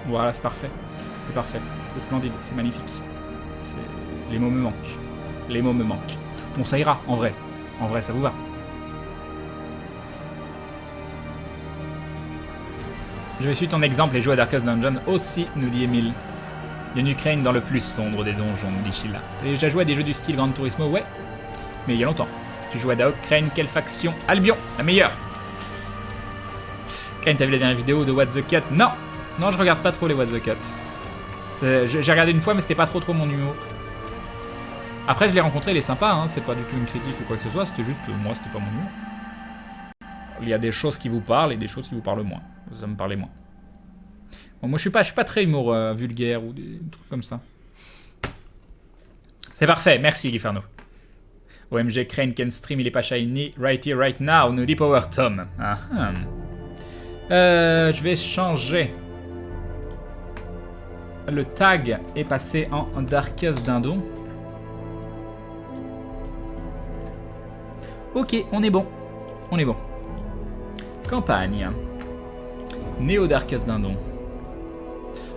Voilà, c'est parfait. C'est parfait. C'est splendide, c'est magnifique. Les mots me manquent. Les mots me manquent. Bon, ça ira, en vrai. En vrai, ça vous va. Je vais suivre ton exemple et jouer à Darkest Dungeon aussi, nous dit Emile. Il y a une Ukraine dans le plus sombre des donjons, nous dit Sheila. T'as déjà joué à des jeux du style Gran Turismo? Ouais. Mais il y a longtemps. Tu joues à Daok, Crane, quelle faction? Albion, la meilleure. Crane, t'as vu la dernière vidéo de What the Cut? Non. Non, je regarde pas trop les What the Cut. J'ai regardé une fois, mais c'était pas trop mon humour. Après, je l'ai rencontré, il est sympa, hein. C'est pas du tout une critique ou quoi que ce soit, c'était juste, moi, c'était pas mon humour. Il y a des choses qui vous parlent et des choses qui vous parlent moins. Ça me parlait moins. Bon, moi, je suis pas très humour vulgaire ou des trucs comme ça. C'est parfait, merci Giferno. OMG, Crane can stream, il est pas shiny. Right here, right now, nous dit Power Tom. Je vais changer. Le tag est passé en Darkest Dindon. Ok, on est bon. On est bon. Campagne. Néo Darkest Dindon.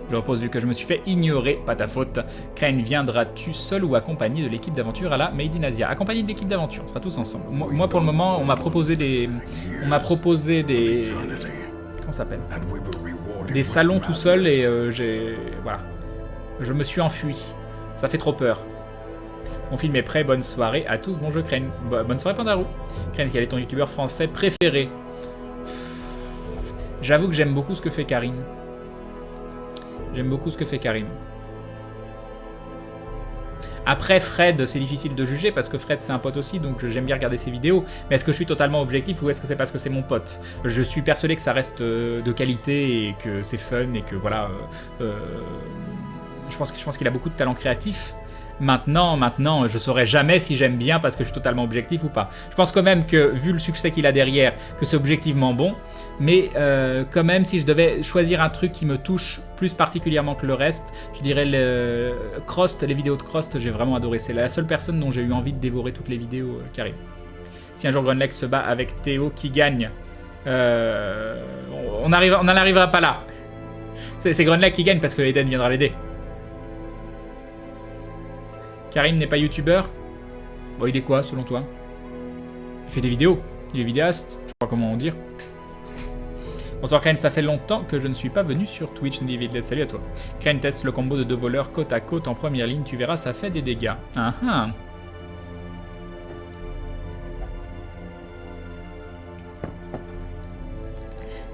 Je repose vu que je me suis fait ignorer, pas ta faute. Crane, viendras-tu seul ou accompagné de l'équipe d'aventure à la Made in Asia? Accompagné de l'équipe d'aventure, on sera tous ensemble. Moi pour le moment, on m'a proposé des... Comment ça s'appelle? Des salons tout seul et voilà. Je me suis enfui. Ça fait trop peur. Mon film est prêt, bonne soirée à tous. Bon jeu Crane. Bonne soirée Pandarou. Crane, quel est ton youtubeur français préféré? J'avoue que j'aime beaucoup ce que fait Karim. J'aime beaucoup ce que fait Karim. Après, Fred, c'est difficile de juger parce que Fred, c'est un pote aussi, donc j'aime bien regarder ses vidéos. Mais est-ce que je suis totalement objectif ou est-ce que c'est parce que c'est mon pote? Je suis persuadé que ça reste de qualité et que c'est fun et que voilà. Je pense qu'il a beaucoup de talent créatif. Maintenant, je saurais jamais si j'aime bien parce que je suis totalement objectif ou pas. Je pense quand même que, vu le succès qu'il a derrière, que c'est objectivement bon. Mais quand même, si je devais choisir un truc qui me touche plus particulièrement que le reste, je dirais Crost, les vidéos de Crost, j'ai vraiment adoré. C'est la seule personne dont j'ai eu envie de dévorer toutes les vidéos qui arrivent. Si un jour Grunlex se bat avec Théo, qui gagne? On n'en arrivera pas là. C'est Grunlex qui gagne parce que Eden viendra l'aider. Karim n'est pas youtubeur. Bon, il est quoi selon toi? Il fait des vidéos. Il est vidéaste. Je sais pas comment dire. Bonsoir Crane, ça fait longtemps que je ne suis pas venu sur Twitch. David, salut à toi. Crane teste le combo de deux voleurs côte à côte en première ligne. Tu verras, ça fait des dégâts. J'ai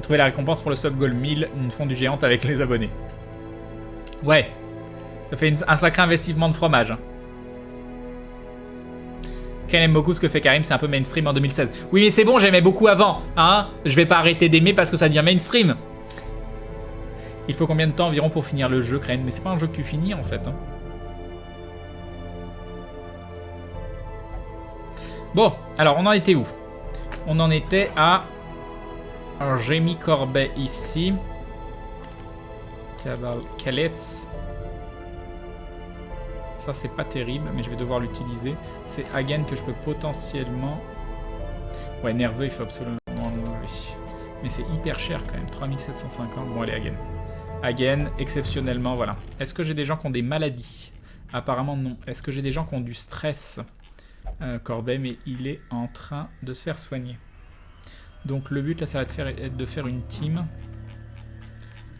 trouvé la récompense pour le sub goal 1000, une fondue géante avec les abonnés. Ouais. Ça fait un sacré investissement de fromage. Crane aime beaucoup ce que fait Karim, c'est un peu mainstream en 2016. Oui, mais c'est bon, j'aimais beaucoup avant, hein. Je vais pas arrêter d'aimer parce que ça devient mainstream. Il faut combien de temps environ pour finir le jeu, Crane? Mais c'est pas un jeu que tu finis, en fait. Hein. Bon, alors, on en était où? On en était à... Alors, j'ai mis Corbet ici. Caletz. Ça, c'est pas terrible, mais je vais devoir l'utiliser. C'est Hagen que je peux potentiellement... Ouais, nerveux, il faut absolument l'enlever. Mais c'est hyper cher quand même, 3750. Bon, allez, Hagen. Hagen, exceptionnellement, voilà. Est-ce que j'ai des gens qui ont des maladies? Apparemment, non. Est-ce que j'ai des gens qui ont du stress? Corbet, mais il est en train de se faire soigner. Donc, le but, là, ça va être de faire une team.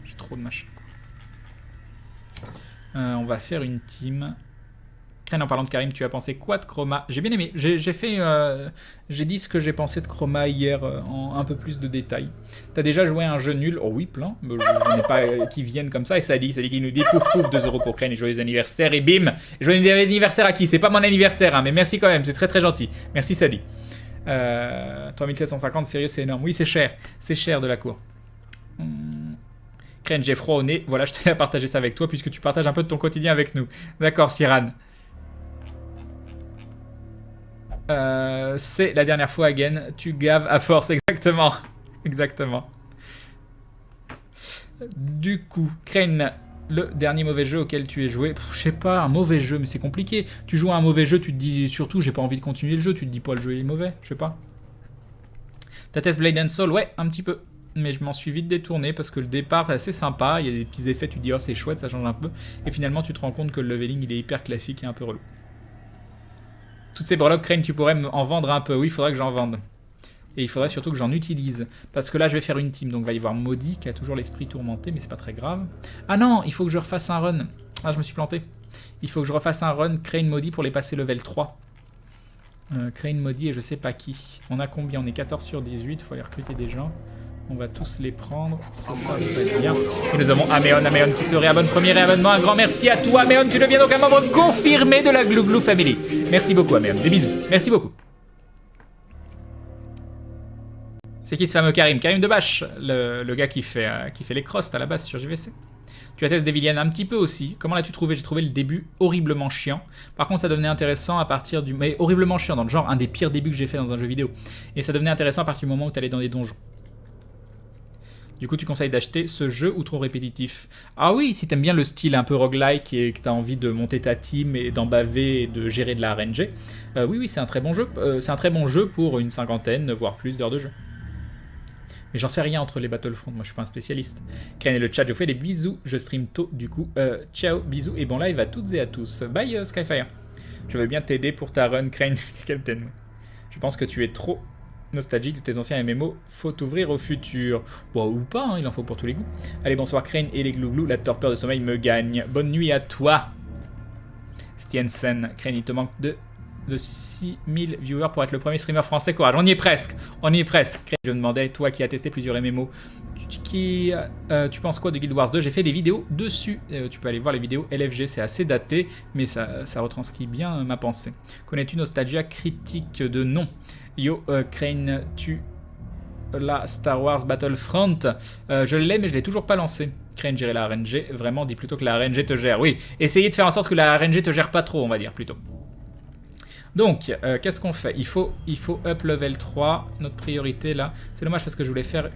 J'ai trop de machin, quoi. On va faire une team... En parlant de Karim, tu as pensé quoi de Chroma? J'ai bien aimé. J'ai dit ce que j'ai pensé de Chroma hier en un peu plus de détails. T'as déjà joué à un jeu nul? Oh oui, plein. Je n'ai pas qui viennent comme ça. Et ça dit qui nous dit pouf pouf 2 € pour Crane et joyeux anniversaire. Et bim, joyeux anniversaire à qui? C'est pas mon anniversaire, hein, mais merci quand même. C'est très très gentil. Merci Sadi. 3750, sérieux, c'est énorme. Oui, c'est cher. C'est cher de la cour. Crane, j'ai froid au nez. Voilà, je tenais à partager ça avec toi puisque tu partages un peu de ton quotidien avec nous. D'accord, Siran. C'est la dernière fois, Hagen. Tu gaves à force, exactement. Exactement. Du coup, Crane, le dernier mauvais jeu auquel tu es joué. Je sais pas, un mauvais jeu, mais c'est compliqué. Tu joues à un mauvais jeu, tu te dis surtout, j'ai pas envie de continuer le jeu. Tu te dis pas, le jeu il est mauvais, je sais pas. Ta test Blade and Soul, ouais, un petit peu. mais je m'en suis vite détourné parce que le départ est assez sympa. Il y a des petits effets, tu te dis oh c'est chouette, ça change un peu. Et finalement tu te rends compte que le leveling il est hyper classique et un peu relou. Toutes ces breloques Crane, tu pourrais en vendre un peu. Oui, il faudrait que j'en vende. Et il faudrait surtout que j'en utilise. Parce que là je vais faire une team, donc il va y avoir Maudit qui a toujours l'esprit tourmenté, mais c'est pas très grave. Ah non, il faut que je refasse un run. Ah je me suis planté. Il faut que je refasse un run Crane Maudit pour les passer level 3. Crane Maudit et je sais pas qui. On a combien? On est 14 sur 18, il faut aller recruter des gens. On va tous les prendre. Bien. Et nous avons Améon qui se réabonne. Premier réabonnement. Un grand merci à toi, Améon. Tu deviens donc un membre confirmé de la Glouglou Family. Merci beaucoup, Améon. Des bisous. Merci beaucoup. C'est qui ce fameux Karim? Karim Debache, le gars qui fait les crosses à la base sur JVC. Tu attestes des vilaines un petit peu aussi. Comment l'as-tu trouvé? J'ai trouvé le début horriblement chiant. Par contre, ça devenait intéressant à partir du... Mais horriblement chiant, dans le genre un des pires débuts que j'ai fait dans un jeu vidéo. Et ça devenait intéressant à partir du moment où tu allais dans des donjons. Du coup, tu conseilles d'acheter ce jeu ou trop répétitif? Ah oui, si t'aimes bien le style un peu roguelike et que t'as envie de monter ta team et d'en baver et de gérer de la RNG, oui, c'est un très bon jeu. C'est un très bon jeu pour une 50aine, voire plus d'heures de jeu. Mais j'en sais rien entre les Battlefront, moi je suis pas un spécialiste. Crane et le chat, je vous fais des bisous, je stream tôt du coup. Ciao, bisous et bon live à toutes et à tous. Bye Skyfire. Je veux bien t'aider pour ta run, Crane, Captain. Je pense que tu es trop nostalgique de tes anciens MMO, faut t'ouvrir au futur. Bon, ou pas, hein, il en faut pour tous les goûts. Allez, bonsoir Crane et les glouglous, la torpeur de sommeil me gagne. Bonne nuit à toi. Stiensen, Crane, il te manque de 6000 viewers pour être le premier streamer français. Courage, on y est presque. Je me demandais, toi qui as testé plusieurs MMO, tu penses quoi de Guild Wars 2? J'ai fait des vidéos dessus. Tu peux aller voir les vidéos LFG, c'est assez daté, mais ça retranscrit bien ma pensée. Connais-tu Nostalgia? Critique de non. Yo, Crane, tu la Star Wars Battlefront? Je l'ai, mais je l'ai toujours pas lancé. Crane, gérer la RNG. Vraiment, dis plutôt que la RNG te gère. Oui, essayez de faire en sorte que la RNG te gère pas trop, on va dire plutôt. Donc, qu'est-ce qu'on fait? Il faut up level 3. Notre priorité là, c'est dommage parce que je voulais faire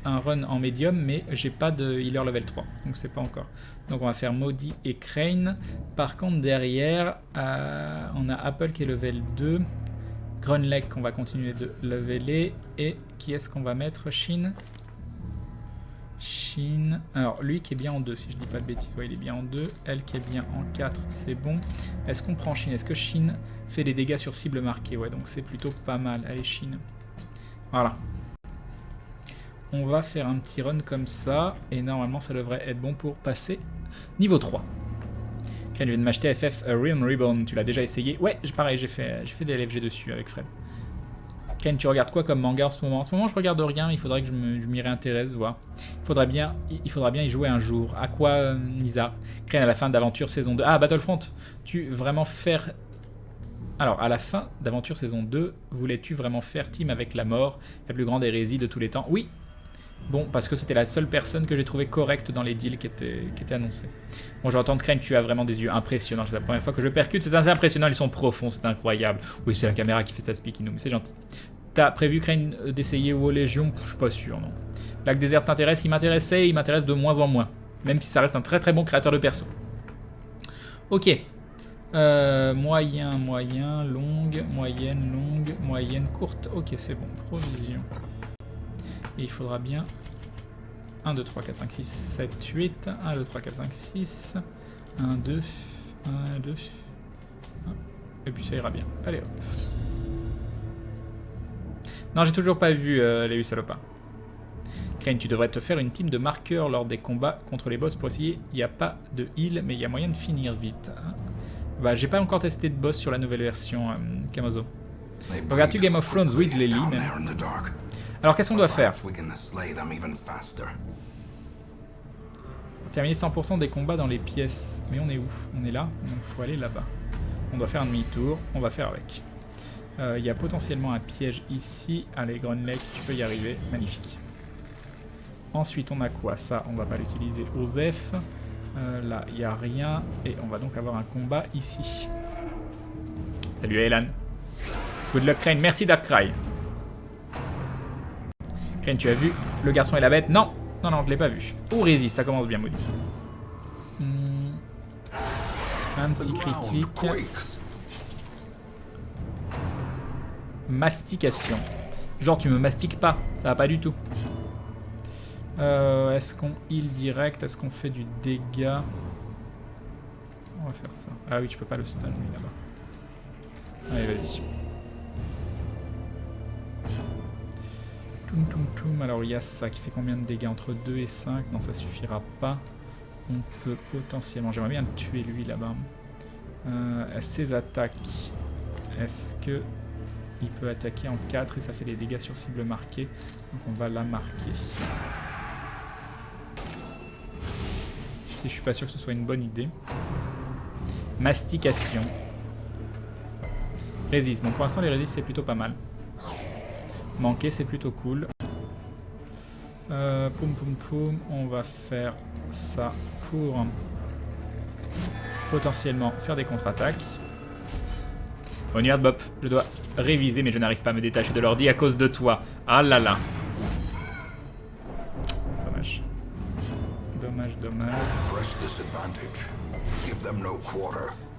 un run en médium, mais j'ai pas de healer level 3. Donc c'est pas encore. Donc on va faire Maudit et Crane. Par contre derrière, on a Apple qui est level 2. Grunlek qu'on va continuer de leveler. Et qui est-ce qu'on va mettre? Shin. Alors lui qui est bien en 2 si je dis pas de bêtises. Ouais, il est bien en 2. Elle qui est bien en 4, c'est bon. Est-ce qu'on prend Shin? Est-ce que Shin fait des dégâts sur cible marquée? Ouais, donc c'est plutôt pas mal. Allez Shin. Voilà. On va faire un petit run comme ça. Et normalement ça devrait être bon pour passer niveau 3. Je viens de m'acheter FF Realm Reborn. Tu l'as déjà essayé? Ouais, pareil, j'ai fait des LFG dessus avec Fred. Ken, tu regardes quoi comme manga en ce moment? En ce moment, je regarde rien. Il faudrait que je m'y réintéresse, voir. Il faudra bien y jouer un jour. À quoi, Nizar? Ken, à la fin d'Aventure saison 2. Ah, Battlefront. Tu vraiment faire... Alors, à la fin d'Aventure saison 2, voulais-tu vraiment faire team avec la mort, la plus grande hérésie de tous les temps? Oui. Bon, parce que c'était la seule personne que j'ai trouvé correcte dans les deals qui étaient annoncés. Bon, j'entends Crane, tu as vraiment des yeux impressionnants. C'est la première fois que je percute. C'est assez impressionnant. Ils sont profonds, c'est incroyable. Oui, c'est la caméra qui fait ça speaking nous, mais c'est gentil. T'as prévu, Crane, d'essayer WoW Légion? Je suis pas sûr, non. Lac Desert t'intéresse? Il m'intéressait, il m'intéresse de moins en moins. Même si ça reste un très très bon créateur de perso. Ok. Moyen, longue, moyenne, courte. Ok, c'est bon. Provision. Et il faudra bien 1, 2, 3, 4, 5, 6, 7, 8. 1, 2, 3, 4, 5, 6. 1, 2. 1, 2. 1. Et puis ça ira bien. Allez hop. Non, j'ai toujours pas vu les salopins. Crane, tu devrais te faire une team de marqueurs lors des combats contre les boss pour essayer. Il n'y a pas de heal, mais il y a moyen de finir vite. Bah, j'ai pas encore testé de boss sur la nouvelle version, Kamozo. Regardes-tu Game of Thrones? Oui, je l'ai lu, même. Alors, qu'est-ce qu'on doit faire? Terminer 100% des combats dans les pièces. Mais on est où? On est là, donc il faut aller là-bas. On doit faire un demi-tour, on va faire avec. Il y a potentiellement un piège ici. Allez, Grunlek, tu peux y arriver. Magnifique. Ensuite, on a quoi? Ça, on va pas l'utiliser. Osef. Là, il n'y a rien. Et on va donc avoir un combat ici. Salut, Elan. Good luck, Crane. Merci, Darkrai. Crane, tu as vu le garçon et la bête? Non, non, je l'ai pas vu. Oh, résiste, ça commence bien, maudit. Un petit critique. Mastication. Genre, tu me mastiques pas, ça va pas du tout. Est-ce qu'on heal direct? Est-ce qu'on fait du dégât? On va faire ça. Ah oui, tu peux pas le stun, lui, là-bas. Allez, vas-y. Toum toum toum. Alors, il y a ça qui fait combien de dégâts? Entre 2 et 5? Non, ça suffira pas. On peut potentiellement... J'aimerais bien le tuer, lui, là-bas. Ses attaques. Est-ce que il peut attaquer en 4 et ça fait des dégâts sur cible marquée? Donc, on va la marquer. Si je suis pas sûr que ce soit une bonne idée. Mastication. Résiste. Bon, pour l'instant, les résistes, c'est plutôt pas mal. Manquer, c'est plutôt cool. Poum poum poum. On va faire ça pour potentiellement faire des contre-attaques. Bon, Nuard Bop, je dois réviser, mais je n'arrive pas à me détacher de l'ordi à cause de toi. Ah là là. Dommage. Dommage, dommage.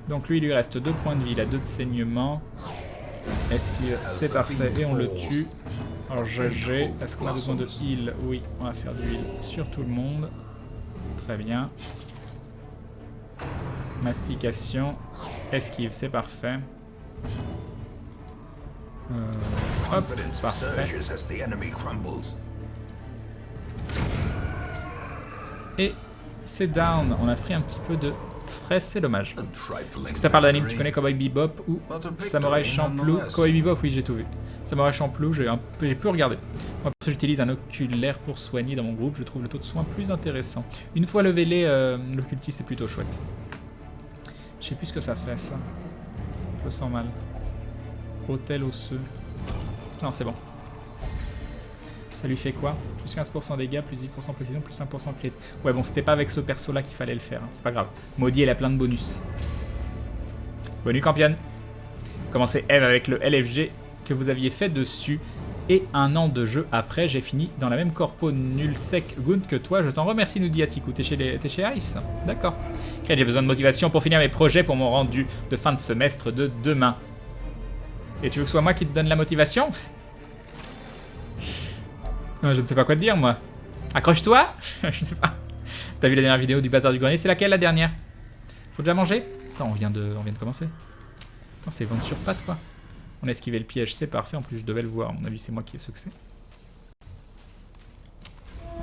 Donc lui, il lui reste 2 points de vie, il a 2 de saignement. Esquive, c'est parfait, et on le tue. Alors GG, est-ce qu'on a besoin de heal? Oui, on va faire du heal sur tout le monde. Très bien. Mastication. Esquive, c'est parfait. Hop, parfait. Et c'est down. On a pris un petit peu de stress, c'est dommage. Est-ce que ça parle d'anime? Tu connais Cowboy Bebop ou Samurai Champloo? Cowboy Bebop, oui, j'ai tout vu. Samurai Champloo, j'ai peu regardé. Moi, parce que j'utilise un oculaire pour soigner dans mon groupe, je trouve le taux de soin plus intéressant. Une fois levelé, l'occultiste c'est plutôt chouette. Je sais plus ce que ça fait, ça. Je me sens mal. Hôtel osseux. Non, c'est bon. Ça lui fait quoi? Plus 15% dégâts, plus 10% précision, plus 5% crit. Ouais, bon, c'était pas avec ce perso-là qu'il fallait le faire. Hein. C'est pas grave. Maudit, elle a plein de bonus. Bonus championne. Commencez Eve avec le LFG que vous aviez fait dessus. Et un an de jeu après, j'ai fini dans la même corpo nul sec good que toi. Je t'en remercie, nous dit Atiku. T'es chez Ice? D'accord. J'ai besoin de motivation pour finir mes projets pour mon rendu de fin de semestre de demain. Et tu veux que ce soit moi qui te donne la motivation? Je ne sais pas quoi te dire, moi. Accroche-toi. Je sais pas. T'as vu la dernière vidéo du bazar du grenier? C'est laquelle, la dernière? Faut déjà manger? Attends, on vient de commencer. Attends, c'est vente sur patte, quoi. On a esquivé le piège, c'est parfait. En plus, je devais le voir. À mon avis, c'est moi qui ai succès.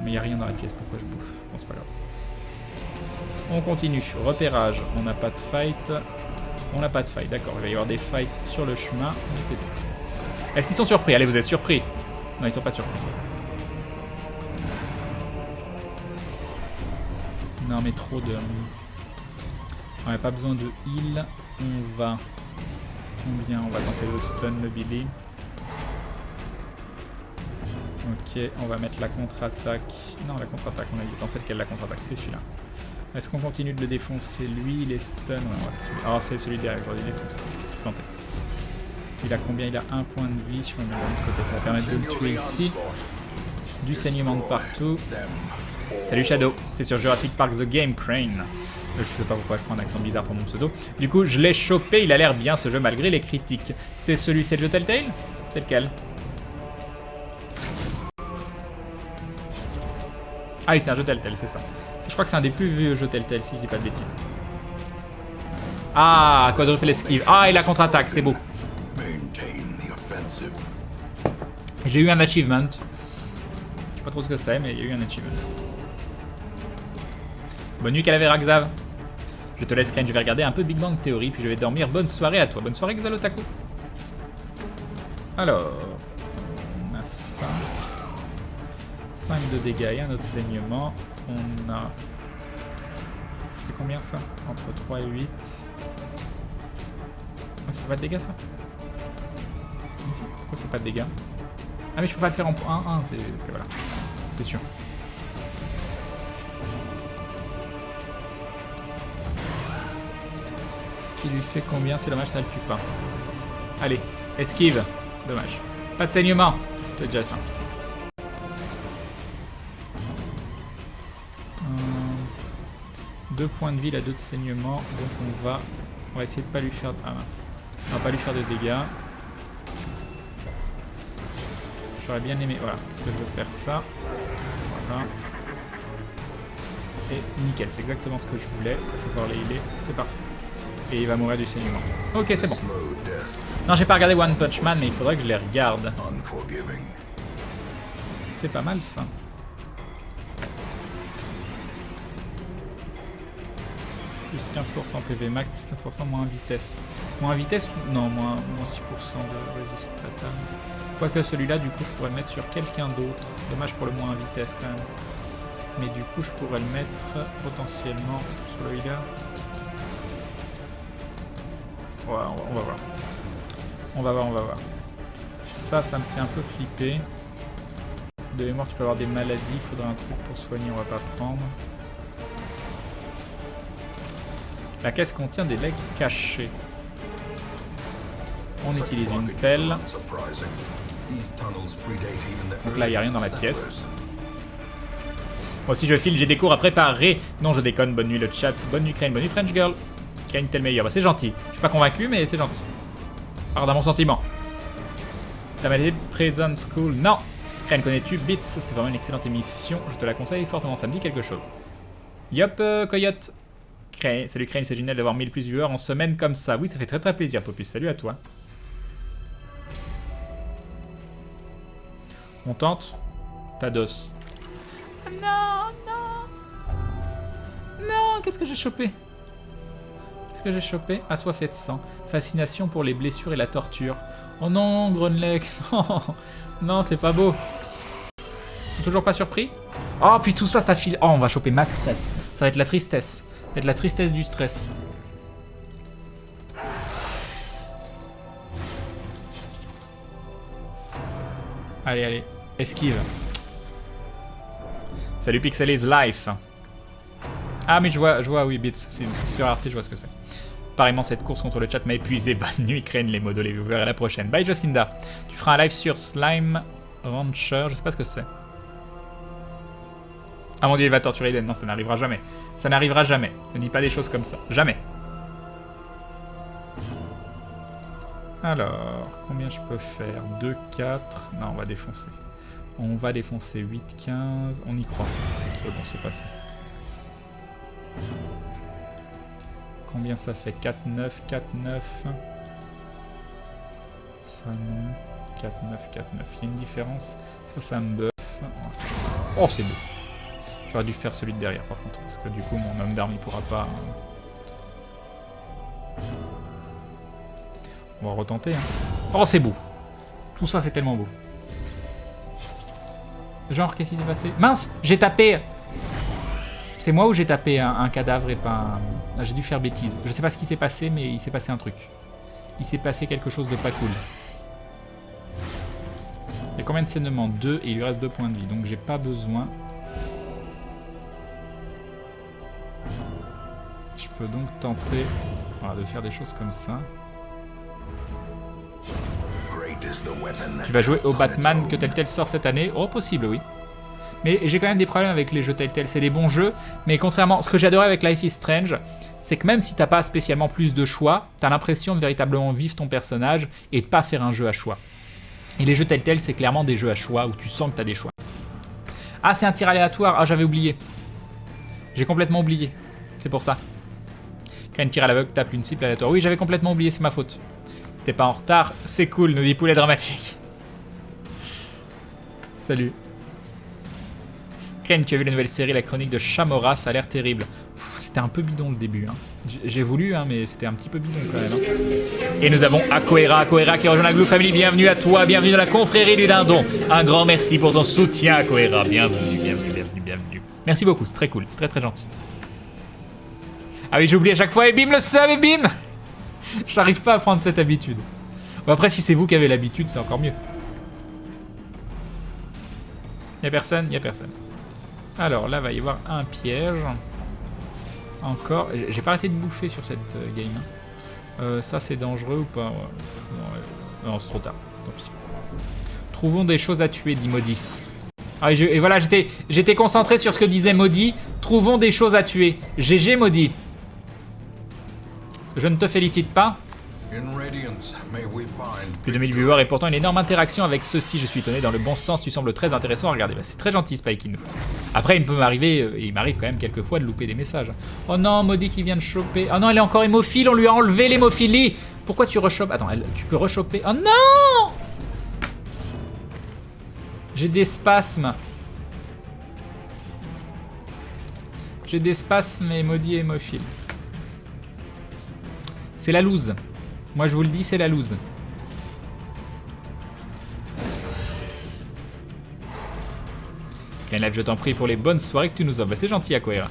Mais il n'y a rien dans la pièce. Pourquoi je bouffe? Bon, c'est pas grave. On continue. Repérage. On n'a pas de fight. On n'a pas de fight. D'accord, il va y avoir des fights sur le chemin. Mais c'est tout. Est-ce qu'ils sont surpris? Allez, vous êtes surpris? Non, ils sont pas surpris. Non, mais trop de... On n'a pas besoin de heal. On va... Combien? On va tenter le stun, le Billy. Ok, on va mettre la contre-attaque. Non, la contre-attaque, on a dit. Dans celle qu'elle la contre-attaque, c'est celui-là. Est-ce qu'on continue de le défoncer? Lui, il est stun. Ouais, on va le tuer. Alors, c'est celui derrière, j'aurais dû le défoncer. Planté. Il a combien? Il a 1 point de vie. On met de l'autre côté. Ça va permettre de le tuer ici. Du saignement de partout. Salut Shadow, c'est sur Jurassic Park The Game Crane. Je sais pas pourquoi je prends un accent bizarre pour mon pseudo. Du coup, je l'ai chopé, il a l'air bien ce jeu malgré les critiques. C'est celui, c'est le jeu Telltale? C'est lequel? Ah oui, c'est un jeu Telltale, c'est ça. Je crois que c'est un des plus vieux jeux Telltale, si je dis pas de bêtises. Ah, quadruple l'esquive. Ah, et la contre-attaque, c'est beau. J'ai eu un achievement. Je sais pas trop ce que c'est, mais il y a eu un achievement. Bonne nuit Calavera Xav. Je te laisse Crane, je vais regarder un peu Big Bang Theory, puis je vais dormir. Bonne soirée à toi. Bonne soirée Xalotaku. Alors, on a ça. 5 de dégâts et un autre saignement. On a... C'est combien ça? Entre 3 et 8. Ah, ça fait pas de dégâts ça? Ici. Pourquoi ça fait pas de dégâts? Ah mais je peux pas le faire en 1-1, c'est voilà. C'est sûr. Ce qui lui fait combien? C'est dommage, ça le tue pas. Allez, esquive. Dommage. Pas de saignement. C'est déjà ça. 2 points de vie, là, 2 de saignement. Donc on va essayer de pas lui faire... Ah mince. On va pas lui faire de dégâts. J'aurais bien aimé... Voilà, parce que je veux faire ça. Voilà. Et nickel, c'est exactement ce que je voulais. Je vais pouvoir les healer, c'est parfait. Et il va mourir du saignement. Ok, c'est bon. Non, j'ai pas regardé One Punch Man, mais il faudrait que je les regarde. C'est pas mal ça. Plus 15% PV max, plus 15% moins vitesse. Moins vitesse ou... Non, moins 6% de résistance fatale. Quoique celui-là, du coup, je pourrais le mettre sur quelqu'un d'autre. Dommage pour le moins vitesse quand même. Mais du coup, je pourrais le mettre potentiellement sur le healer. Ouais, on va voir. On va voir. Ça me fait un peu flipper. De mémoire, tu peux avoir des maladies. Il faudra un truc pour soigner, on va pas prendre. La caisse contient des legs cachés. On utilise une pelle. Donc là, il n'y a rien dans la pièce. Moi aussi, je file, j'ai des cours à préparer. Non, je déconne. Bonne nuit le chat. Bonne nuit Crane, bonne nuit French Girl. Crane, t'es le meilleur. Bah, c'est gentil. Je suis pas convaincu, mais c'est gentil. Part dans mon sentiment. La maladie Prison School. Non. Crane, connais-tu Beats? C'est vraiment une excellente émission. Je te la conseille fortement. Ça me dit quelque chose. Yop, Coyote. Crane. Salut Crane, c'est génial d'avoir 1000 plus viewers en semaine comme ça. Oui, ça fait très plaisir, Popus. Salut à toi. On tente. Tados. Non. Non, qu'est-ce que j'ai chopé? Assoiffé de sang. Fascination pour les blessures et la torture. Oh non, Grunlek. Non, c'est pas beau. Ils sont toujours pas surpris? Oh, puis tout ça, ça file. Oh, on va choper ma stress. Ça va être la tristesse. Ça va être la tristesse du stress. Allez. Esquive. Salut Pixel is Life. Ah mais je vois oui Bits, c'est sur Arte, je vois ce que c'est. Pareillement cette course contre le chat m'a épuisé. Bonne nuit Crane, les modos, les viewers, à la prochaine. Bye Jocinda. Tu feras un live sur Slime Rancher, je sais pas ce que c'est. Ah mon dieu, il va torturer Eden. Non, ça n'arrivera jamais. Ça n'arrivera jamais. Ne dis pas des choses comme ça. Jamais. Alors, combien je peux faire? 2, 4... Non, on va défoncer. On va défoncer 8, 15... On y croit. C'est bon, c'est passé. Combien ça fait? 4, 9, 4, 9... Ça non... 4, 9, 4, 9... Il y a une différence. Ça me buff. Oh, c'est beau. J'aurais dû faire celui de derrière, par contre. Parce que du coup, mon homme d'arme, il pourra pas... On va retenter. Hein. Oh, c'est beau. Tout ça, c'est tellement beau. Genre, qu'est-ce qui s'est passé? Mince, j'ai tapé... C'est moi ou j'ai tapé un cadavre et pas un... Ah, j'ai dû faire bêtise. Je sais pas ce qui s'est passé, mais il s'est passé un truc. Il s'est passé quelque chose de pas cool. Il y a combien de saignements? 2 et il lui reste 2 points de vie. Donc j'ai pas besoin... Je peux donc tenter de faire des choses comme ça. Tu vas jouer au Batman que Telltale sort cette année? Oh, possible, oui. Mais j'ai quand même des problèmes avec les jeux Telltale. C'est des bons jeux, mais contrairement... Ce que j'ai adoré avec Life is Strange, c'est que même si t'as pas spécialement plus de choix, t'as l'impression de véritablement vivre ton personnage et de pas faire un jeu à choix. Et les jeux Telltale, c'est clairement des jeux à choix où tu sens que t'as des choix. Ah, c'est un tir aléatoire. Ah, j'avais oublié. J'ai complètement oublié. C'est pour ça. Quand une tire à l'aveugle, tape une cible aléatoire. Oui, j'avais complètement oublié, c'est ma faute. T'es pas en retard, c'est cool, nous dit Poulet Dramatique. Salut. Ken, tu as vu la nouvelle série, la chronique de Shamora, ça a l'air terrible. C'était un peu bidon le début. Hein. J'ai voulu, hein, mais c'était un petit peu bidon quand même. Hein. Et nous avons Akoera qui rejoint la Glue Family. Bienvenue à toi, bienvenue dans la confrérie du dindon. Un grand merci pour ton soutien, Akoera. Bienvenue. Merci beaucoup, c'est très cool, c'est très gentil. Ah oui, j'oublie à chaque fois, et bim le sub, et bim. J'arrive pas à prendre cette habitude. Bon, après, si c'est vous qui avez l'habitude, c'est encore mieux. Y'a personne? Y'a personne. Alors là, va y avoir un piège. Encore. J'ai pas arrêté de bouffer sur cette game. Ça, c'est dangereux ou pas? Non, c'est trop tard. Tant pis. Trouvons des choses à tuer, dit Maudit. Ah, et voilà, j'étais concentré sur ce que disait Maudit. Trouvons des choses à tuer. GG, Maudit. Je ne te félicite pas. Plus de 2000 viewers et pourtant une énorme interaction avec ceux-ci. Je suis étonné dans le bon sens, tu sembles très intéressant à regarder. Bah, c'est très gentil Spike. Après il peut m'arriver, et il m'arrive quand même quelques fois de louper des messages. Oh non, Maudit qui vient de choper. Oh non, elle est encore hémophile, on lui a enlevé l'hémophilie. Pourquoi tu rechopes? Attends, tu peux rechoper. Oh non! J'ai des spasmes. J'ai des spasmes et Maudit hémophile. C'est la loose. Moi je vous le dis, c'est la loose. Live, je t'en prie pour les bonnes soirées que tu nous offres. Bah, c'est gentil, Aquera.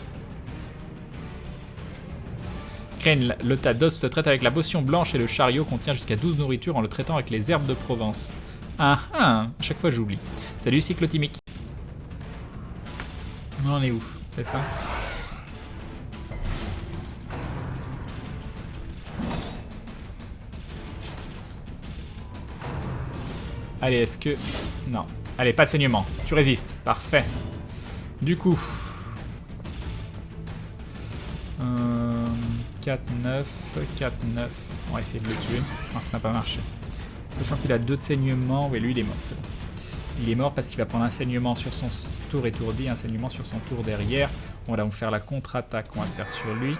Crane, le tas d'os se traite avec la potion blanche et le chariot contient jusqu'à 12 nourritures en le traitant avec les herbes de Provence. Ah ah, à chaque fois j'oublie. Salut Cyclotimique. On en est où? C'est ça? Allez, est-ce que... Non. Allez, pas de saignement. Tu résistes. Parfait. Du coup... 4, 9, 4, 9. On va essayer de le tuer. Non, ça n'a pas marché. Sachant qu'il a 2 de saignement. Oui, lui, il est mort, c'est bon. Il est mort parce qu'il va prendre un saignement sur son tour étourdi, un saignement sur son tour derrière. On va faire la contre-attaque. On va le faire sur lui.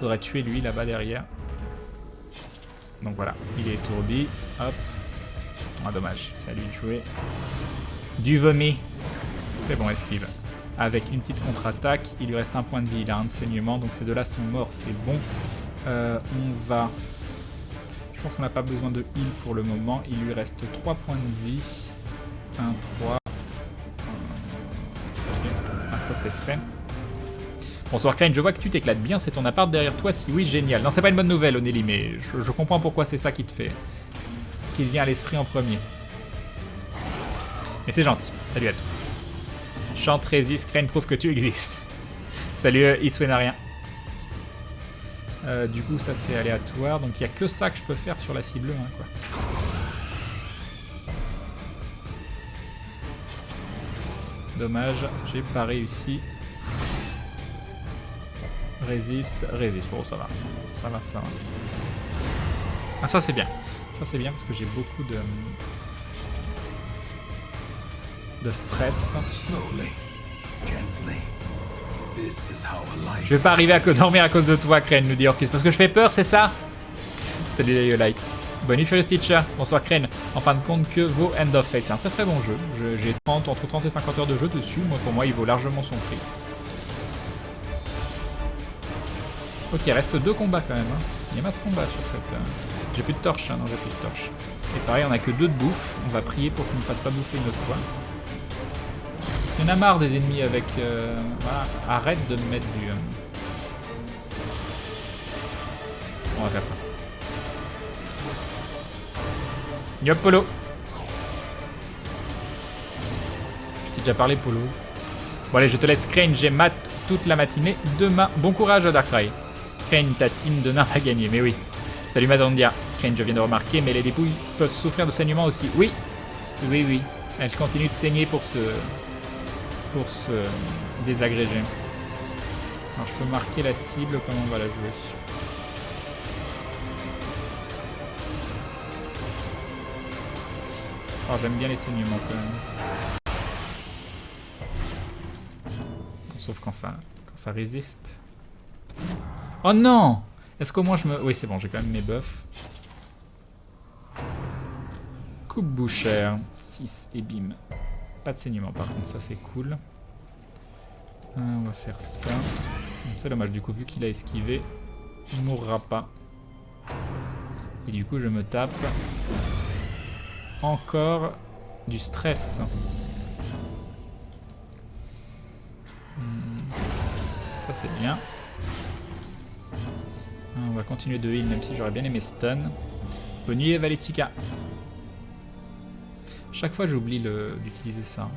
Faudrait tuer lui, là-bas, derrière. Donc voilà, il est étourdi. Hop. Ah, dommage, c'est à lui de jouer. Du vomi. C'est bon, esquive. Avec une petite contre-attaque, il lui reste un point de vie, il a un de saignement, donc ces deux-là sont morts, c'est bon. On va... Je pense qu'on n'a pas besoin de heal pour le moment. Il lui reste 3 points de vie. 1, 3. Ah, ça c'est fait. Bonsoir Crane, je vois que tu t'éclates bien, c'est ton appart derrière toi, si oui, génial. Non, c'est pas une bonne nouvelle, Onelli, mais je comprends pourquoi c'est ça qui te fait... qui vient à l'esprit en premier. Mais c'est gentil. Salut à toi. Chante, résiste, Crane prouve que tu existes. Salut Iswenarien. Du coup, ça c'est aléatoire. Donc il n'y a que ça que je peux faire sur la cible 1, quoi. Dommage, j'ai pas réussi. Résiste, résiste. Oh, ça va. Ça va, ça va. Ah, ça c'est bien. Ça c'est bien parce que j'ai beaucoup de stress. Je vais pas arriver à dormir à cause de toi, Crane, nous dit Orcus. Parce que je fais peur, c'est ça? Salut Light. Bonne nuit, Furious Teacher. Bonsoir, Crane. En fin de compte, que vaut End of Fate? C'est un très très bon jeu. J'ai entre 30 et 50 heures de jeu dessus. Moi, pour moi, il vaut largement son prix. Ok, il reste 2 combats quand même. Hein. Il y a masse combat sur cette... J'ai plus de torche, hein. Non, j'ai plus de torche. Et pareil, on a que 2 de bouffe. On va prier pour qu'il ne me fasse pas bouffer une autre fois. Il y en a marre des ennemis avec... Voilà, arrête de me mettre du... On va faire ça. Yop, Polo. Je t'ai déjà parlé, Polo. Bon allez, je te laisse, Crane. J'ai mat toute la matinée. Demain, bon courage, Darkrai. Crane, ta team de nains va gagner, mais oui. Salut Madandia. Crane, je viens de remarquer, mais les dépouilles peuvent souffrir de saignement aussi. Oui. Oui, oui. Elle continue de saigner pour se désagréger. Alors je peux marquer la cible, comment on va la jouer? Alors j'aime bien les saignements quand même. Bon, sauf quand ça résiste. Oh non! Est-ce qu'au moins je me... Oui c'est bon, j'ai quand même mes buffs. Coupe bouchère. 6 et bim. Pas de saignement par contre, ça c'est cool. On va faire ça. C'est dommage, du coup vu qu'il a esquivé, il mourra pas. Et du coup je me tape encore du stress. Ça c'est bien. On va continuer de heal même si j'aurais bien aimé stun. Bonne nuit Valetica. Chaque fois j'oublie d'utiliser ça.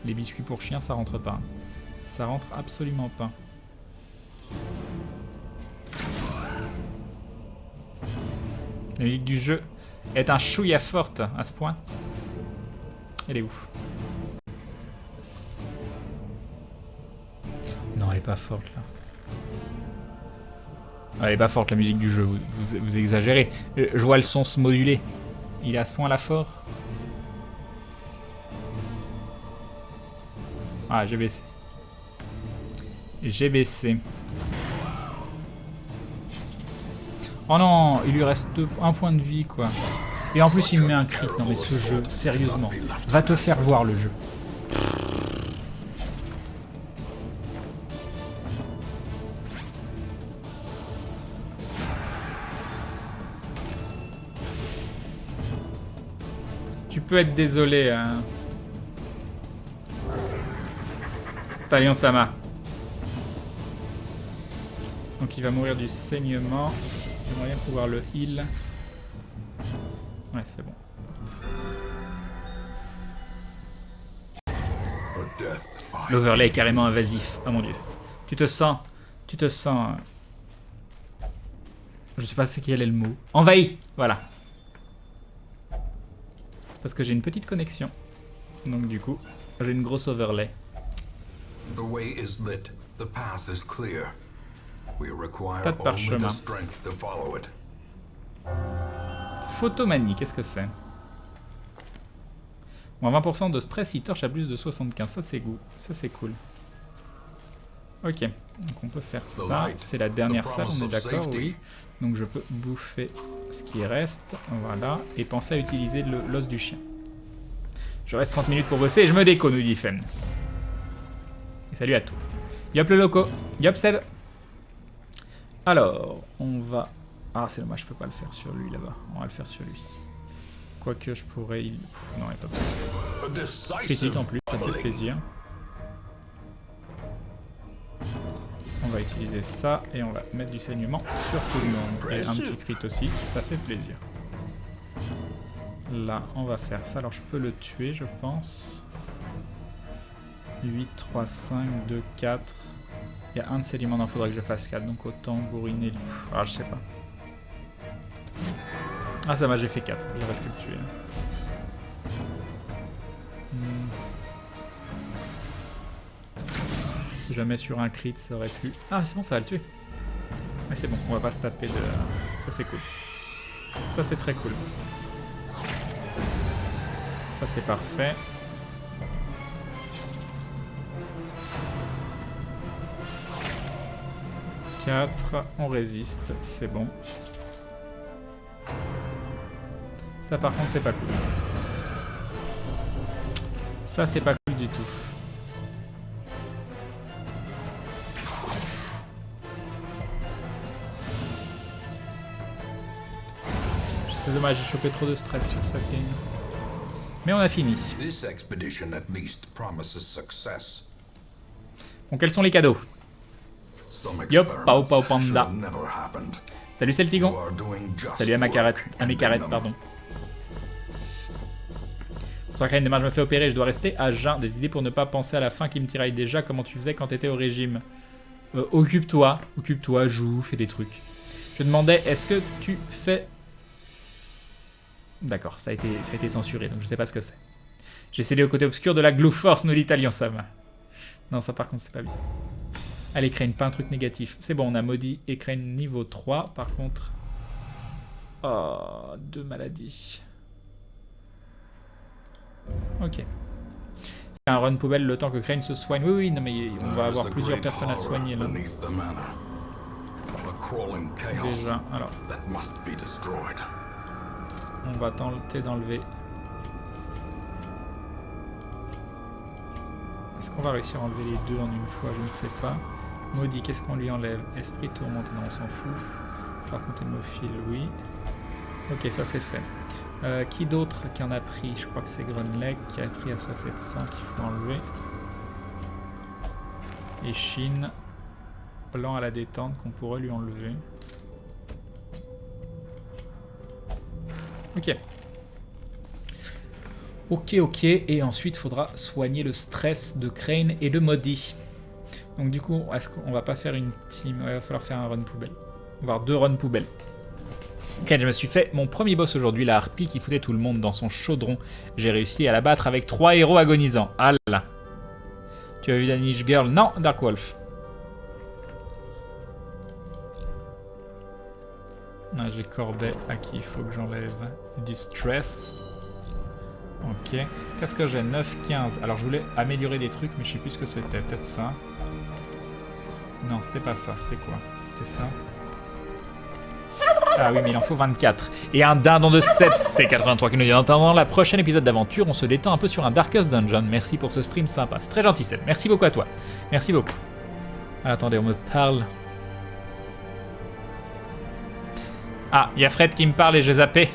Les biscuits pour chiens ça rentre pas. Ça rentre absolument pas. La musique du jeu est un chouïa forte à ce point. Elle est où? Non, elle est pas forte là. Elle est pas forte la musique du jeu, vous exagérez. Je vois le son se moduler. Il est à ce point-là fort. Ah, j'ai baissé. J'ai baissé. Oh non, il lui reste un point de vie, quoi. Et en plus, il me met un crit. Non mais ce jeu, sérieusement. Va te faire voir le jeu. Tu peux être désolé, hein. Talion Sama. Donc il va mourir du saignement. J'aimerais bien pouvoir le heal. Ouais, c'est bon. L'overlay est carrément invasif. Oh mon dieu. Tu te sens... Je sais pas c'est quel est le mot. Envahi. Voilà. Parce que j'ai une petite connexion. Donc du coup, j'ai une grosse overlay. Pas de parchemin. Photomanie, qu'est-ce que c'est? Moins 20% de stress, il torche à plus de 75. Ça c'est goût. Ça c'est cool. Ok, donc on peut faire ça. C'est la dernière salle, on est d'accord, oui. Donc je peux bouffer ce qui reste. Voilà. Et penser à utiliser l'os du chien. Je reste 30 minutes pour bosser et je me déco, nous dit Fen. Et salut à tous. Yop le loco. Yop Seb. Alors, on va... Ah, c'est dommage, je peux pas le faire sur lui là-bas. On va le faire sur lui. Quoique je pourrais... Non, il n'est pas possible. Critique en plus, ça fait plaisir. On va utiliser ça et on va mettre du saignement sur tout le monde. Et un petit crit aussi, ça fait plaisir. Là, on va faire ça. Alors, je peux le tuer, je pense. 8, 3, 5, 2, 4. Il y a un de ces aliments, il faudrait que je fasse 4. Donc, autant bourriner. Ah, je sais pas. Ah, ça va, j'ai fait 4. J'aurais pu le tuer. Si jamais sur un crit, ça aurait pu... Ah, c'est bon, ça va le tuer. Mais c'est bon, on va pas se taper de... Ça, c'est cool. Ça, c'est très cool. Ça, c'est parfait. On résiste, c'est bon. Ça par contre c'est pas cool. Ça c'est pas cool du tout. C'est dommage, j'ai chopé trop de stress sur cette game. Mais on a fini. Bon, quels sont les cadeaux? Yop, Pao Pao Panda. Salut Celtigon. Salut à mes carettes, pardon. Bonsoir Crane, demain je me fais opérer, je dois rester à jeun. Des idées pour ne pas penser à la fin qui me tiraille déjà. Comment tu faisais quand t'étais au régime? Occupe-toi, joue, fais des trucs. Je demandais, est-ce que tu fais... D'accord, ça a été censuré, donc je sais pas ce que c'est. J'ai scellé au côté obscur de la Glue Force, nous l'Italien Sam. Non, ça par contre c'est pas bien. Allez, Crane, pas un truc négatif. C'est bon, on a maudit et Crane niveau 3. Par contre... Oh, 2 maladies. Ok. Un run poubelle le temps que Crane se soigne. Oui, oui, non mais on va avoir plusieurs personnes à soigner là. Déjà, alors... On va tenter d'enlever... Est-ce qu'on va réussir à enlever les deux en une fois? Je ne sais pas. Maudit, qu'est-ce qu'on lui enlève? Esprit tourmente, non, on s'en fout. Par contre, hémophile, oui. Ok, ça c'est fait. Qui d'autre qui en a pris? Je crois que c'est Grunleg qui a pris assoiffé de sang qu'il faut enlever. Et Shin, lent à la détente qu'on pourrait lui enlever. Ok. Ok, et ensuite il faudra soigner le stress de Crane et de Maudit. Donc du coup, est-ce qu'on va pas faire une team? Il va falloir faire un run poubelle. On va avoir 2 runs poubelles. Ok, je me suis fait mon premier boss aujourd'hui, la harpie qui foutait tout le monde dans son chaudron. J'ai réussi à la battre avec 3 héros agonisants. Ah là. Tu as vu Danish Girl? Non, Dark Wolf. Ah, j'ai Corbet à qui il faut que j'enlève du stress. Ok. Qu'est-ce que j'ai? 9, 15. Alors je voulais améliorer des trucs, mais je sais plus ce que c'était. Peut-être ça. Non, c'était pas ça. C'était quoi? C'était ça. Ah oui, mais il en faut 24. Et un dindon de Seps, c'est 83 qui nous dit en attendant la prochaine épisode d'aventure, on se détend un peu sur un Darkest Dungeon. Merci pour ce stream sympa. C'est très gentil, Seb. Merci beaucoup à toi. Merci beaucoup. Ah, attendez, on me parle. Ah, il y a Fred qui me parle et j'ai zappé.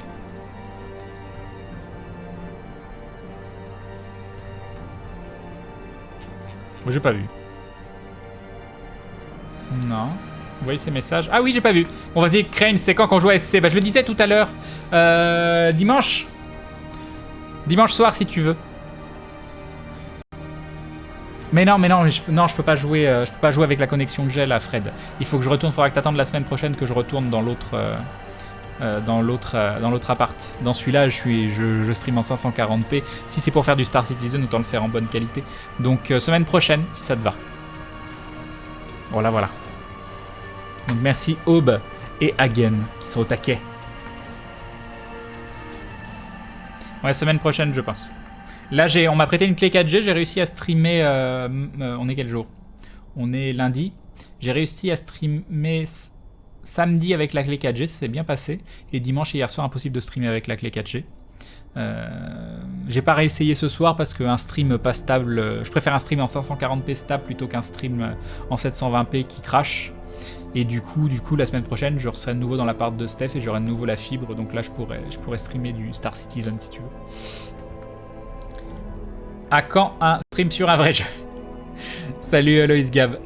Moi, j'ai pas vu. Non. Vous voyez ces messages? Ah oui, j'ai pas vu. Bon, vas-y, Crane, c'est quand qu'on joue à SC? Bah, je le disais tout à l'heure. Dimanche. Dimanche soir, si tu veux. Mais non, je peux pas jouer. Je peux pas jouer avec la connexion que j'ai là, Fred. Il faut que je retourne. Faudra que t'attendes la semaine prochaine que je retourne dans l'autre. Dans l'autre appart. Dans celui-là, je stream en 540p. Si c'est pour faire du Star Citizen, autant le faire en bonne qualité. Donc, semaine prochaine, si ça te va. Voilà, voilà. Donc, merci Aube et Hagen qui sont au taquet. Ouais, semaine prochaine, je pense. Là, on m'a prêté une clé 4G. J'ai réussi à streamer. On est quel jour? On est lundi. J'ai réussi à streamer samedi avec la clé 4G, ça s'est bien passé. Et dimanche et hier soir, impossible de streamer avec la clé 4G. J'ai pas réessayé ce soir parce qu'un stream pas stable, je préfère un stream en 540p stable plutôt qu'un stream en 720p qui crash. Et du coup, la semaine prochaine, je serai de nouveau dans l'appart de Steph et j'aurai de nouveau la fibre. Donc là, je pourrais streamer du Star Citizen si tu veux. À quand un stream sur un vrai jeu? Salut Loïs Gab.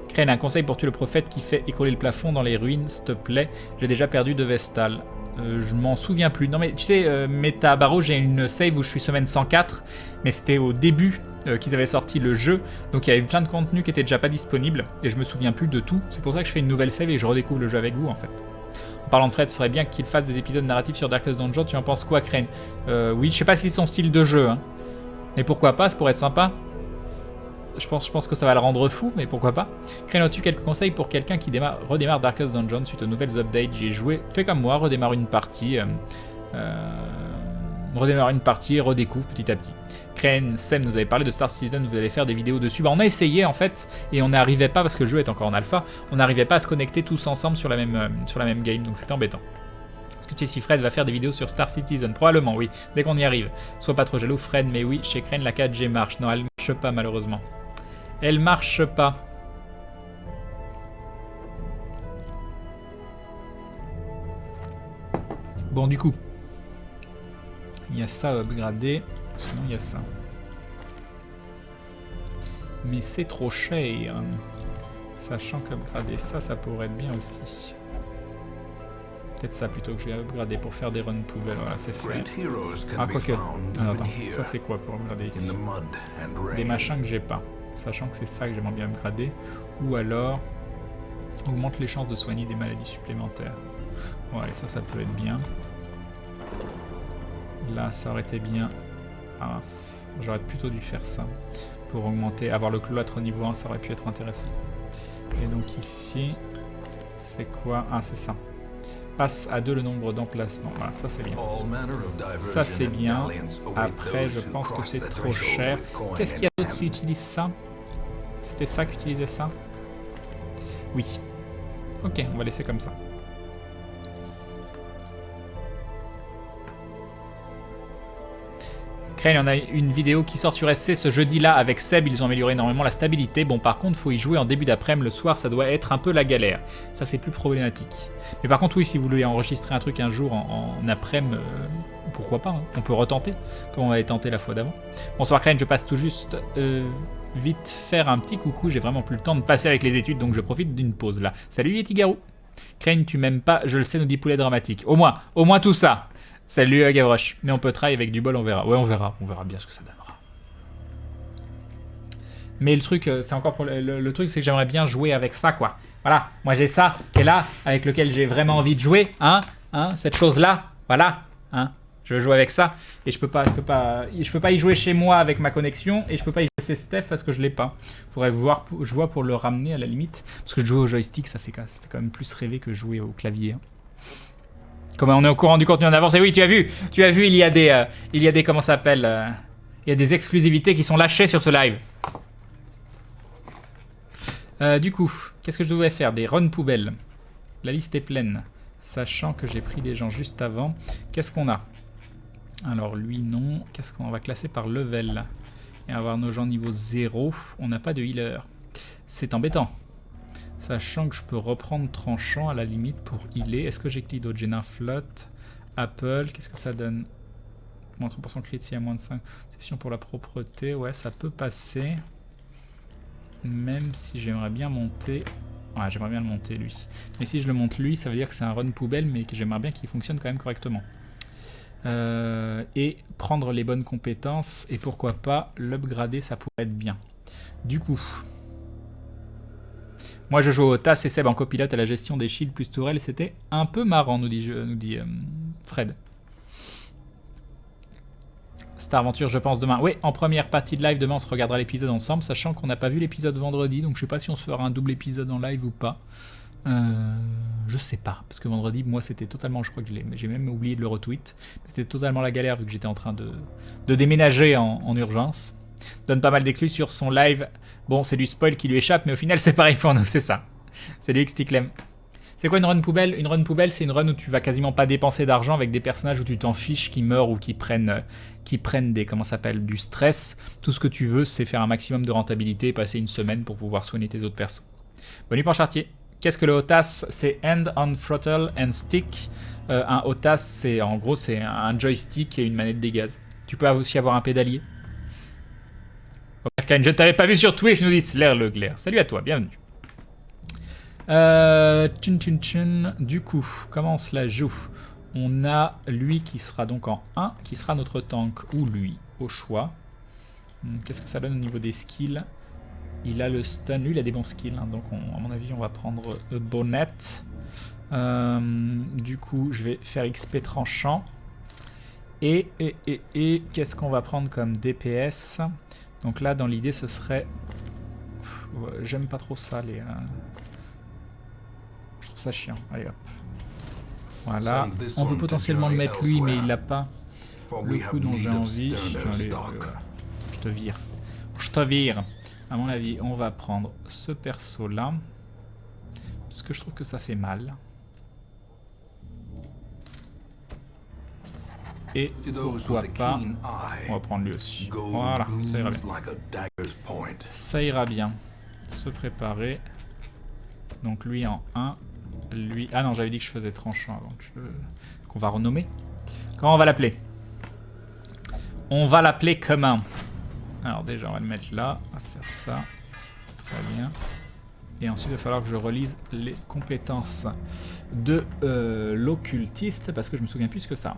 Crane, un conseil pour tuer le prophète qui fait écrouler le plafond dans les ruines, s'il te plaît. J'ai déjà perdu de Vestal. Je m'en souviens plus. Non mais tu sais, Meta Barreau, j'ai une save où je suis semaine 104, mais c'était au début qu'ils avaient sorti le jeu, donc il y avait plein de contenu qui était déjà pas disponible, et je me souviens plus de tout. C'est pour ça que je fais une nouvelle save et je redécouvre le jeu avec vous en fait. En parlant de Fred, ce serait bien qu'il fasse des épisodes narratifs sur Darkest Dungeon. Tu en penses quoi, Crane? Oui, je sais pas si c'est son style de jeu, hein. Mais pourquoi pas, ça pourrait être sympa. Je pense que ça va le rendre fou, mais pourquoi pas. Crane, as-tu quelques conseils pour quelqu'un qui redémarre Darkest Dungeon suite aux nouvelles updates? J'y ai joué, fais comme moi, redémarre une partie et redécouvre petit à petit. Crane, Sem nous avait parlé de Star Citizen, vous allez faire des vidéos dessus. Bah, on a essayé en fait, et on n'arrivait pas, parce que le jeu est encore en alpha, on n'arrivait pas à se connecter tous ensemble sur la même game, donc c'était embêtant. Est-ce que tu sais si Fred va faire des vidéos sur Star Citizen? Probablement, oui, dès qu'on y arrive. Sois pas trop jaloux, Fred, mais oui, chez Crane, la 4G marche. Non, elle marche pas malheureusement. Elle marche pas. Bon, du coup, il y a ça à upgrader. Sinon, il y a ça. Mais c'est trop cher. Sachant qu'upgrader ça, ça pourrait être bien aussi. Peut-être ça plutôt que je vais upgrader pour faire des runs poubelles. Voilà, c'est fait. Ah, quoique. Ah, attends, ça c'est quoi pour upgrader ici? Des machins que j'ai pas. Sachant que c'est ça que j'aimerais bien upgrader. Ou alors, augmente les chances de soigner des maladies supplémentaires. Ouais, ça peut être bien. Là, ça aurait été bien. Ah, j'aurais plutôt dû faire ça. Pour augmenter, avoir le cloître niveau 1, ça aurait pu être intéressant. Et donc ici, c'est quoi? Ah, c'est ça. Passe à 2 le nombre d'emplacements. Voilà, ça c'est bien. Ça c'est bien. Après, je pense que c'est trop cher. Qu'est-ce qu'il y a d'autre qui utilise ça? C'était ça qui utilisait ça? Oui. Ok, on va laisser comme ça. Crane, on a une vidéo qui sort sur SC ce jeudi-là avec Seb, ils ont amélioré énormément la stabilité. Bon, par contre, faut y jouer en début d'après-midi, le soir, ça doit être un peu la galère. Ça, c'est plus problématique. Mais par contre, oui, si vous voulez enregistrer un truc un jour en après-midi, pourquoi pas, hein. On peut retenter, comme on avait tenté la fois d'avant. Bonsoir Crane, je passe tout juste vite faire un petit coucou, j'ai vraiment plus le temps de passer avec les études, donc je profite d'une pause là. Salut Yetigarou. Crane, tu m'aimes pas, je le sais, nous dit Poulet Dramatique. Au moins tout ça. Salut Gavroche, mais on peut travailler avec du bol, on verra. Ouais, on verra bien ce que ça donnera. Mais le truc, c'est encore pour le truc, c'est que j'aimerais bien jouer avec ça, quoi. Voilà, moi j'ai ça qui est là, avec lequel j'ai vraiment envie de jouer, hein, cette chose-là, voilà, hein. Je veux jouer avec ça, et je peux pas y jouer chez moi avec ma connexion, et je peux pas y jouer chez Steph parce que je l'ai pas. Faudrait voir, je vois pour le ramener à la limite, parce que jouer au joystick, ça fait quand même plus rêver que jouer au clavier. Hein. Comment on est au courant du contenu en avance. Et oui, tu as vu, il y a des, comment ça s'appelle, il y a des exclusivités qui sont lâchées sur ce live. Du coup, qu'est-ce que je devais faire? Des runs poubelles. La liste est pleine, sachant que j'ai pris des gens juste avant. Qu'est-ce qu'on a? Alors lui non, qu'est-ce qu'on va classer par level? Et avoir nos gens niveau 0, on n'a pas de healer. C'est embêtant. Sachant que je peux reprendre tranchant à la limite pour healer. Est-ce que j'ai clic d'autres? J'ai un flotte. Apple, qu'est-ce que ça donne? Moins 3% crit si à moins de 5. Session pour la propreté, ouais ça peut passer. Même si j'aimerais bien monter... Ouais j'aimerais bien le monter lui. Mais si je le monte lui, ça veut dire que c'est un run poubelle mais que j'aimerais bien qu'il fonctionne quand même correctement. Et prendre les bonnes compétences et pourquoi pas l'upgrader, ça pourrait être bien. Du coup... Moi je joue au TAS et Seb en copilote à la gestion des shields plus tourelles, c'était un peu marrant, nous dit Fred. Star Aventure, je pense demain. Oui, en première partie de live, demain on se regardera l'épisode ensemble, sachant qu'on n'a pas vu l'épisode vendredi, donc je sais pas si on se fera un double épisode en live ou pas. Je sais pas, parce que vendredi, moi c'était totalement, je crois que j'ai même oublié de le retweet, c'était totalement la galère vu que j'étais en train de déménager en urgence. Donne pas mal d'éclus sur son live. Bon, c'est du spoil qui lui échappe, mais au final, c'est pareil pour nous, c'est ça. C'est lui, Xticlem. C'est quoi une run poubelle? Une run poubelle, c'est une run où tu vas quasiment pas dépenser d'argent avec des personnages où tu t'en fiches, qui meurent ou qui prennent des, comment ça s'appelle, du stress. Tout ce que tu veux, c'est faire un maximum de rentabilité et passer une semaine pour pouvoir soigner tes autres persos. Bonne nuit, Panchartier. Qu'est-ce que le OTAS? C'est Hand on Throttle and Stick. Un OTAS, c'est en gros, c'est un joystick et une manette des gaz. Tu peux aussi avoir un pédalier. Je ne t'avais pas vu sur Twitch, nous dit Slair le Glaire. Salut à toi, bienvenue. Du coup, comment on se la joue? On a lui qui sera donc en 1, qui sera notre tank, ou lui, au choix. Qu'est-ce que ça donne au niveau des skills? Il a le stun, lui il a des bons skills, hein, donc à mon avis on va prendre Bonnet. Du coup, je vais faire XP tranchant. Et qu'est-ce qu'on va prendre comme DPS? Donc là, dans l'idée, ce serait... J'aime pas trop ça, les... Je trouve ça chiant. Allez, hop. Voilà. On peut potentiellement le mettre lui, mais il n'a pas le coup dont j'ai envie. Allez, je te vire. Je te vire. À mon avis, on va prendre ce perso-là. Parce que je trouve que ça fait mal. Et pourquoi pas, on va prendre lui aussi. Voilà, ça ira bien. Ça ira bien. Se préparer. Donc lui en 1. Lui... Ah non, j'avais dit que je faisais tranchant avant qu'on va renommer. Comment on va l'appeler? On va l'appeler comment? Alors déjà, on va le mettre là. On va faire ça. Très bien. Et ensuite, il va falloir que je relise les compétences de l'occultiste parce que je me souviens plus que ça.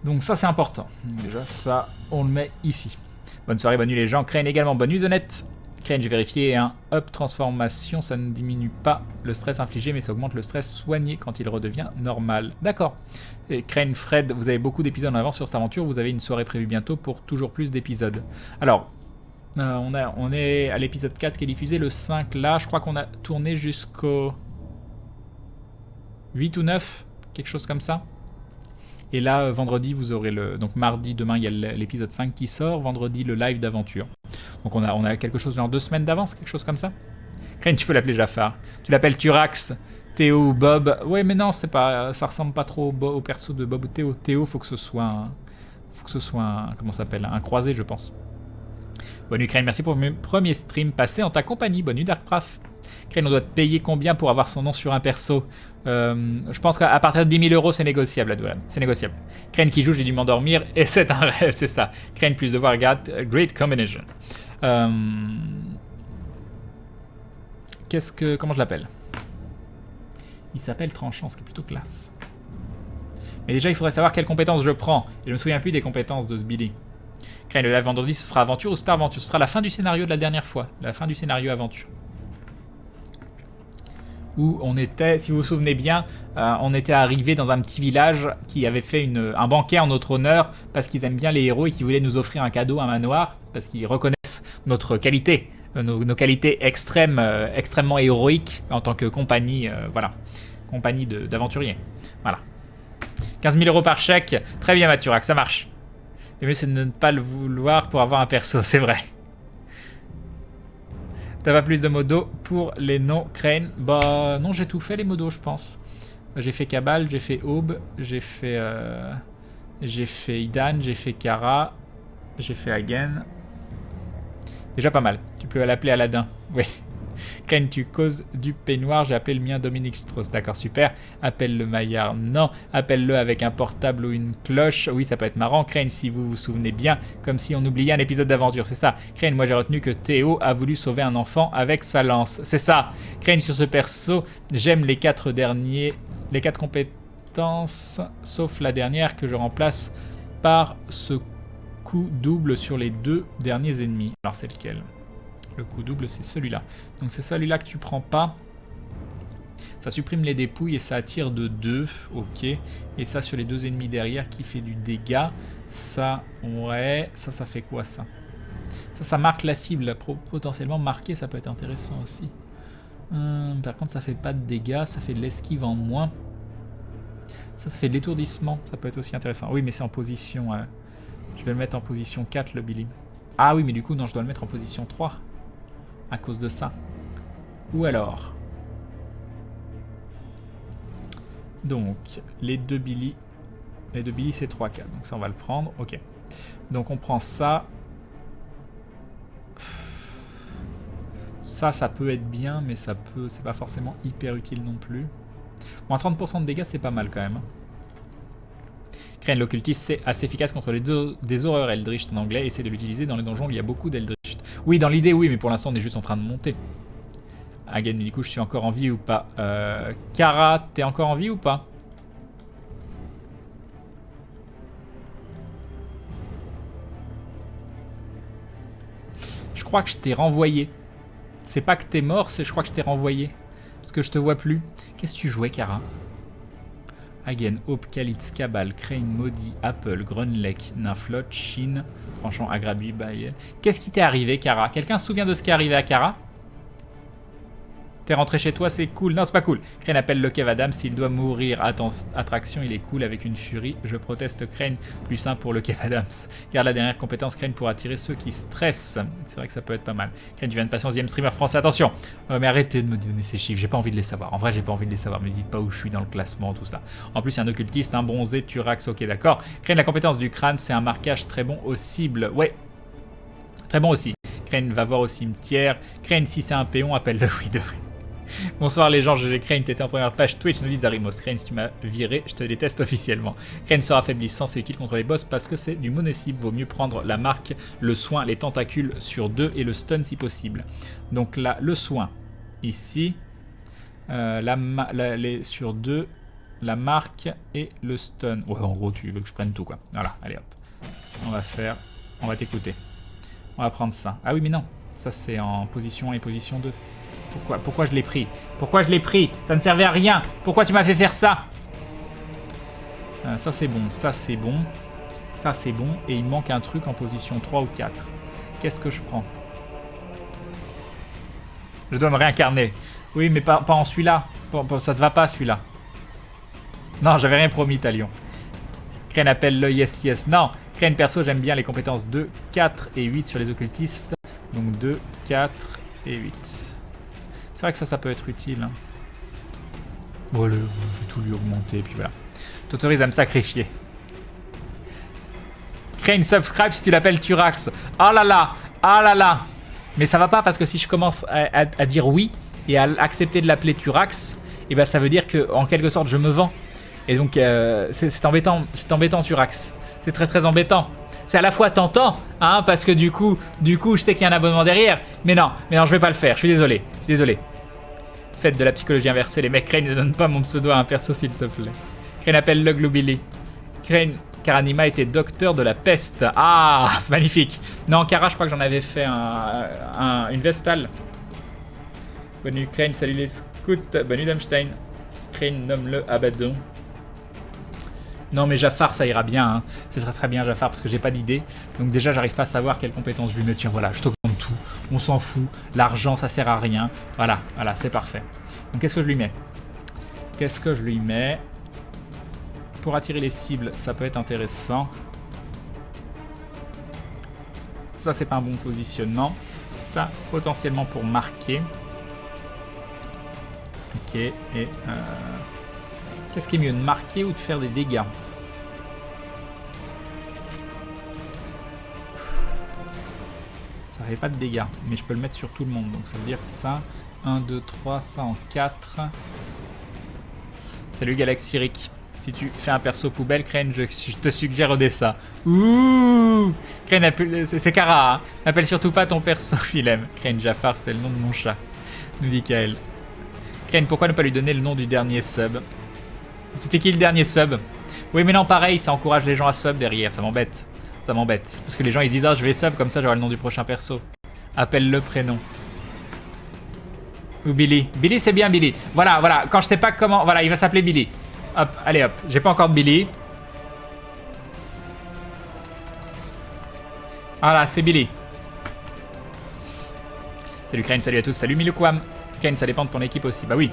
Donc ça c'est important. Déjà ça on le met ici. Bonne soirée, bonne nuit les gens. Crane également, bonne nuit Zonette. Crane, j'ai vérifié un up transformation, ça ne diminue pas le stress infligé mais ça augmente le stress soigné quand il redevient normal. D'accord. Et Crane, Fred, vous avez beaucoup d'épisodes en avance sur cette aventure, vous avez une soirée prévue bientôt pour toujours plus d'épisodes. Alors, on est à l'épisode 4 qui est diffusé, le 5 là, je crois qu'on a tourné jusqu'au 8 ou 9, quelque chose comme ça. Et là, vendredi, vous aurez le... Donc mardi, demain, il y a l'épisode 5 qui sort. Vendredi, le live d'aventure. Donc on a quelque chose genre 2 semaines d'avance, quelque chose comme ça. Crane, tu peux l'appeler Jafar. Tu l'appelles Turax, Théo ou Bob. Ouais, mais non, c'est pas, ça ressemble pas trop au perso de Bob ou Théo. Théo, faut que ce soit un comment ça s'appelle, un croisé, je pense. Bonne nuit, Crane. Merci pour mon premier stream passé en ta compagnie. Bonne nuit, Darkcraft. Crane, on doit te payer combien pour avoir son nom sur un perso? Je pense qu'à partir de 10 000 €, c'est négociable, la douane. C'est négociable. Crane qui joue, j'ai dû m'endormir, et c'est un rêve, c'est ça. Crane plus devoir, regarde, great combination. Comment je l'appelle? Il s'appelle Tranchant, ce qui est plutôt classe. Mais déjà, il faudrait savoir quelles compétences je prends. Et je me souviens plus des compétences de ce Billy. Crane, le live vendredi, ce sera aventure ou Star Aventure? Ce sera la fin du scénario de la dernière fois. La fin du scénario aventure. Où on était, si vous vous souvenez bien, on était arrivé dans un petit village qui avait fait un banquet en notre honneur parce qu'ils aiment bien les héros et qui voulaient nous offrir un cadeau, un manoir, parce qu'ils reconnaissent notre qualité, nos qualités extrêmement héroïques en tant que compagnie, voilà, compagnie d'aventuriers. Voilà. 15 000 € par chèque. Très bien, Mathurak, ça marche. Le mieux, c'est de ne pas le vouloir pour avoir un perso, c'est vrai. T'as pas plus de modos pour les noms, Crane? Bah non, j'ai tout fait les modos, je pense. J'ai fait Cabal, j'ai fait Aube, j'ai fait Idan, j'ai fait Kara, j'ai fait Hagen. Déjà pas mal. Tu peux l'appeler Aladdin. Oui. Crane, tu causes du peignoir. J'ai appelé le mien Dominique Strauss. D'accord, super. Appelle le Maillard. Non. Appelle-le avec un portable ou une cloche. Oui, ça peut être marrant. Crane, si vous vous souvenez bien, comme si on oubliait un épisode d'aventure. C'est ça. Crane, moi j'ai retenu que Théo a voulu sauver un enfant avec sa lance. C'est ça. Crane, sur ce perso, j'aime les 4 compétences, sauf la dernière que je remplace par ce coup double sur les 2 derniers ennemis. Alors c'est lequel? Le coup double, c'est celui-là. Donc c'est celui-là que tu prends pas. Ça supprime les dépouilles et ça attire de 2. Ok. Et ça sur les 2 ennemis derrière qui fait du dégât. Ça, ouais. Ça fait quoi ça? Ça marque la cible. Potentiellement marquer, ça peut être intéressant aussi. Par contre, ça fait pas de dégâts. Ça fait de l'esquive en moins. Ça fait de l'étourdissement. Ça peut être aussi intéressant. Oui, mais c'est en position... je vais le mettre en position 4, le Billy. Ah oui, mais du coup, non, je dois le mettre en position 3. À cause de ça. Ou alors... Donc, les deux Billy... Les deux Billy, c'est 3K. Donc ça, on va le prendre. Ok. Donc on prend ça. Ça peut être bien, mais ça peut... C'est pas forcément hyper utile non plus. Bon, à 30% de dégâts, c'est pas mal quand même. Crane, l'occultiste, c'est assez efficace contre des horreurs Eldritch en anglais. Essaye de l'utiliser dans les donjons où il y a beaucoup d'Eldritch. Oui, dans l'idée, oui, mais pour l'instant, on est juste en train de monter. Again, du coup, je suis encore en vie ou pas? Kara, t'es encore en vie ou pas? Je crois que je t'ai renvoyé. C'est pas que t'es mort, c'est je crois que je t'ai renvoyé. Parce que je te vois plus. Qu'est-ce que tu jouais, Kara? Hagen, Hope, Kalitz, Cabal, Crane, Maudit, Apple, Grunlech, Naflot, Shin, Tranchant, Agrabi, Bayer. Qu'est-ce qui t'est arrivé, Kara? Quelqu'un se souvient de ce qui est arrivé à Kara? T'es rentré chez toi, c'est cool. Non, c'est pas cool. Crane appelle le Kev Adams. S'il doit mourir à ton attraction, il est cool avec une furie. Je proteste, Crane. Plus simple pour le Kev Adams. Car la dernière compétence, Crane, pour attirer ceux qui stressent. C'est vrai que ça peut être pas mal. Crane, tu viens de passer 11e streamer français. Attention. Mais arrêtez de me donner ces chiffres. J'ai pas envie de les savoir. En vrai, j'ai pas envie de les savoir. Me dites pas où je suis dans le classement, tout ça. En plus, il y a un occultiste, un bronzé, Turax. Ok, d'accord. Crane, la compétence du crâne, c'est un marquage très bon aux cibles. Ouais. Très bon aussi. Crane va voir au cimetière. Crane, si c'est un péon, appelle-le. Oui, de vrai. Bonsoir les gens, GG Crane, t'étais en première page Twitch, nous dit Zarimos. Crane, si tu m'as viré, je te déteste officiellement. Crane sera affaiblissant, c'est utile contre les boss parce que c'est du mono-cible. Vaut mieux prendre la marque, le soin, les tentacules sur 2 et le stun si possible. Donc là, le soin, ici, sur 2, la marque et le stun. Ouais, en gros, tu veux que je prenne tout quoi. Voilà, allez hop. On va t'écouter. On va prendre ça. Ah oui, mais non, ça c'est en position 1 et position 2. Pourquoi je l'ai pris? Pourquoi je l'ai pris? Ça ne servait à rien. Pourquoi tu m'as fait faire ça? Ça c'est bon, ça c'est bon. Ça c'est bon. Et il manque un truc en position 3 ou 4. Qu'est-ce que je prends? Je dois me réincarner. Oui, mais pas en celui-là. Ça te va pas celui-là. Non, j'avais rien promis, Talion. Crane appelle le yes yes. Non, Crane perso, j'aime bien les compétences 2, 4 et 8 sur les occultistes. Donc 2, 4 et 8. C'est vrai que ça peut être utile. Hein. Bon, je vais tout lui augmenter, puis voilà. T'autorises à me sacrifier. Crane subscribe si tu l'appelles Turax. Oh là là, oh là là. Mais ça va pas parce que si je commence à dire oui et à accepter de l'appeler Turax, et ben ça veut dire que en quelque sorte je me vends. Et donc c'est embêtant Turax. C'est très très embêtant. C'est à la fois tentant, hein, parce que du coup, je sais qu'il y a un abonnement derrière. Mais non, je vais pas le faire. Je suis désolé. Faites de la psychologie inversée. Les mecs, Crane, ne donne pas mon pseudo à un perso, s'il te plaît. Crane appelle le Globili. Crane, car Anima était docteur de la peste. Ah, magnifique. Non, Kara, je crois que j'en avais fait une Vestale. Bonne nuit, Crane. Salut les scouts. Bonne nuit, Damstein. Crane, nomme-le Abaddon. Non mais Jafar ça ira bien, hein. C'est très très bien Jafar parce que j'ai pas d'idée. Donc déjà j'arrive pas à savoir quelle compétence je lui mets. Tiens voilà, je t'augmente tout, on s'en fout. L'argent ça sert à rien. Voilà, c'est parfait. Donc qu'est-ce que je lui mets? pour attirer les cibles, ça peut être intéressant. Ça, c'est pas un bon positionnement. Ça, potentiellement pour marquer. Ok, et... qu'est-ce qui est mieux, de marquer ou de faire des dégâts? Ça fait pas de dégâts, mais je peux le mettre sur tout le monde. Donc ça veut dire ça. 1, 2, 3, ça en 4. Salut Galaxy Rick. Si tu fais un perso poubelle, Crane, je te suggère Odessa. Ouh, Crane, c'est Kara. Hein. N'appelle surtout pas ton perso, Philem. Crane Jafar, c'est le nom de mon chat. Nous dit Kael. Crane, pourquoi ne pas lui donner le nom du dernier sub? C'était qui le dernier sub? Oui, mais non, pareil, ça encourage les gens à sub derrière. Ça m'embête. Ça m'embête. Parce que les gens, ils disent, ah, je vais sub, comme ça, j'aurai le nom du prochain perso. Appelle le prénom. Ou Billy. Billy, c'est bien Billy. Voilà, voilà. Quand je sais pas comment... Voilà, il va s'appeler Billy. Hop, allez hop. J'ai pas encore de Billy. Voilà, c'est Billy. Salut Crane, salut à tous. Salut Milukwam. Crane, ça dépend de ton équipe aussi. Bah oui.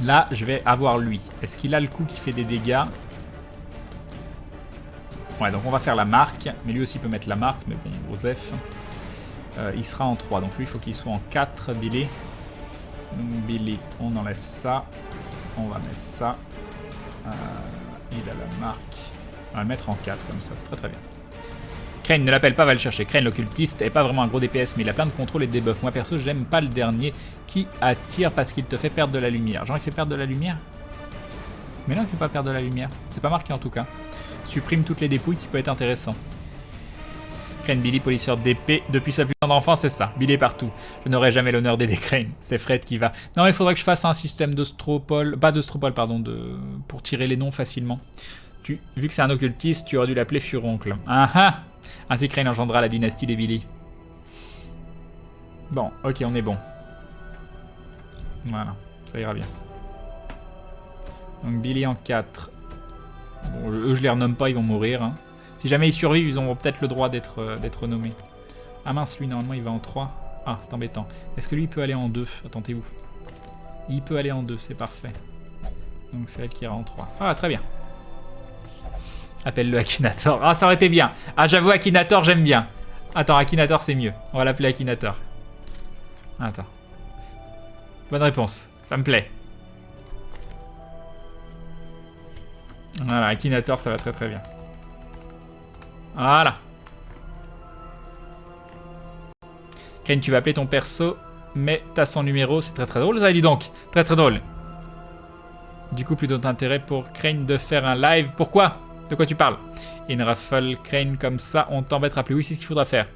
Là, je vais avoir lui. Est-ce qu'il a le coup qui fait des dégâts? Ouais, donc on va faire la marque. Mais lui aussi peut mettre la marque. Mais bon, Joseph. Il sera en 3. Donc lui, il faut qu'il soit en 4, Billy. Donc Billy, on enlève ça. On va mettre ça. Il a la marque. On va le mettre en 4 comme ça, c'est très très bien. Crane, ne l'appelle pas, va le chercher. Crane, l'occultiste, est pas vraiment un gros DPS, mais il a plein de contrôle et de debuffs. Moi perso, j'aime pas le dernier qui attire parce qu'il te fait perdre de la lumière. Genre, il fait perdre de la lumière? Mais non, il fait pas perdre de la lumière. C'est pas marqué en tout cas. Supprime toutes les dépouilles qui peut être intéressant. Crane, Billy, policier d'épée. Depuis sa plus tendre enfance, c'est ça. Billy est partout. Je n'aurai jamais l'honneur d'aider Crane. C'est Fred qui va. Non, il faudrait que je fasse un système d'ostropole. Pas d'ostropole, pardon, pour tirer les noms facilement. Vu que c'est un occultiste, tu aurais dû l'appeler Furoncle. Ah ah! Ainsi Crane engendra la dynastie des Billy. Bon, ok, on est bon. Voilà, ça ira bien. Donc Billy en 4. Bon, eux, je les renomme pas, ils vont mourir. Hein. Si jamais ils survivent, ils auront peut-être le droit d'être nommés. Ah mince, lui, normalement, il va en 3. Ah, c'est embêtant. Est-ce que lui, il peut aller en 2? Attendez-vous. Il peut aller en 2, c'est parfait. Donc c'est elle qui ira en 3. Ah, très bien. Appelle-le Akinator. Ah, ça aurait été bien. Ah, j'avoue, Akinator, j'aime bien. Attends, Akinator, c'est mieux. On va l'appeler Akinator. Attends. Bonne réponse. Ça me plaît. Voilà, Akinator, ça va très très bien. Voilà. Crane, tu vas appeler ton perso, mais t'as son numéro. C'est très très drôle, ça, dis donc. Très très drôle. Du coup, plus d'intérêt pour Crane de faire un live. Pourquoi? De quoi tu parles? Une raffle Crane comme ça, on t'embêtera plus. Oui, c'est ce qu'il faudra faire.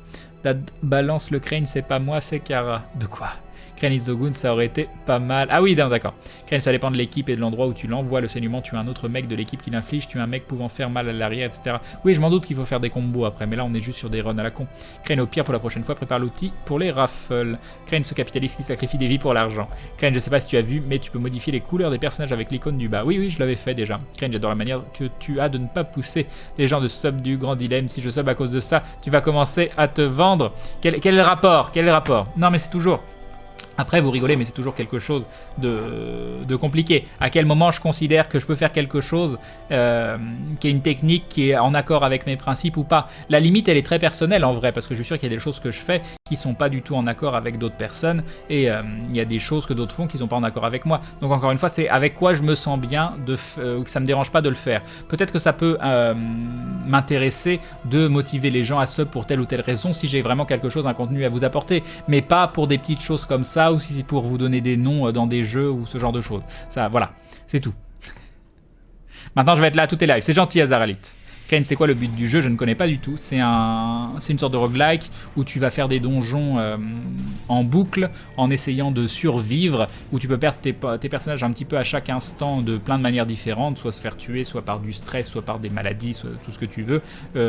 Dad, balance le Crane, c'est pas moi, c'est Kara. De quoi? Crane is the Goon, ça aurait été pas mal. Ah oui, d'accord. Crane, ça dépend de l'équipe et de l'endroit où tu l'envoies. Le saignement, tu as un autre mec de l'équipe qui l'inflige. Tu as un mec pouvant faire mal à l'arrière, etc. Oui, je m'en doute qu'il faut faire des combos après, mais là, on est juste sur des runs à la con. Crane, au pire, pour la prochaine fois, prépare l'outil pour les raffles. Crane, ce capitaliste qui sacrifie des vies pour l'argent. Crane, je sais pas si tu as vu, mais tu peux modifier les couleurs des personnages avec l'icône du bas. Oui, oui, je l'avais fait déjà. Crane, j'adore la manière que tu as de ne pas pousser les gens de sub du grand dilemme. Si je sub à cause de ça, tu vas commencer à te vendre. Quel est le rapport? Quel est le rapport? Non, mais c'est toujours... Après, vous rigolez, mais c'est toujours quelque chose de compliqué. À quel moment je considère que je peux faire quelque chose qui est une technique qui est en accord avec mes principes ou pas? La limite, elle est très personnelle en vrai, parce que je suis sûr qu'il y a des choses que je fais qui sont pas du tout en accord avec d'autres personnes, et il y a des choses que d'autres font qui sont pas en accord avec moi. Donc encore une fois, c'est avec quoi je me sens bien, que ça me dérange pas de le faire. Peut-être que ça peut m'intéresser de motiver les gens à sub pour telle ou telle raison, si j'ai vraiment quelque chose, un contenu à vous apporter, mais pas pour des petites choses comme ça, ou si c'est pour vous donner des noms dans des jeux ou ce genre de choses. Ça, voilà, c'est tout. Maintenant, je vais être là à tous tes lives. C'est gentil, Azaralit. Crane, c'est quoi le but du jeu? Je ne connais pas du tout. C'est une sorte de roguelike où tu vas faire des donjons en boucle en essayant de survivre, où tu peux perdre tes personnages un petit peu à chaque instant de plein de manières différentes, soit se faire tuer, soit par du stress, soit par des maladies, soit tout ce que tu veux.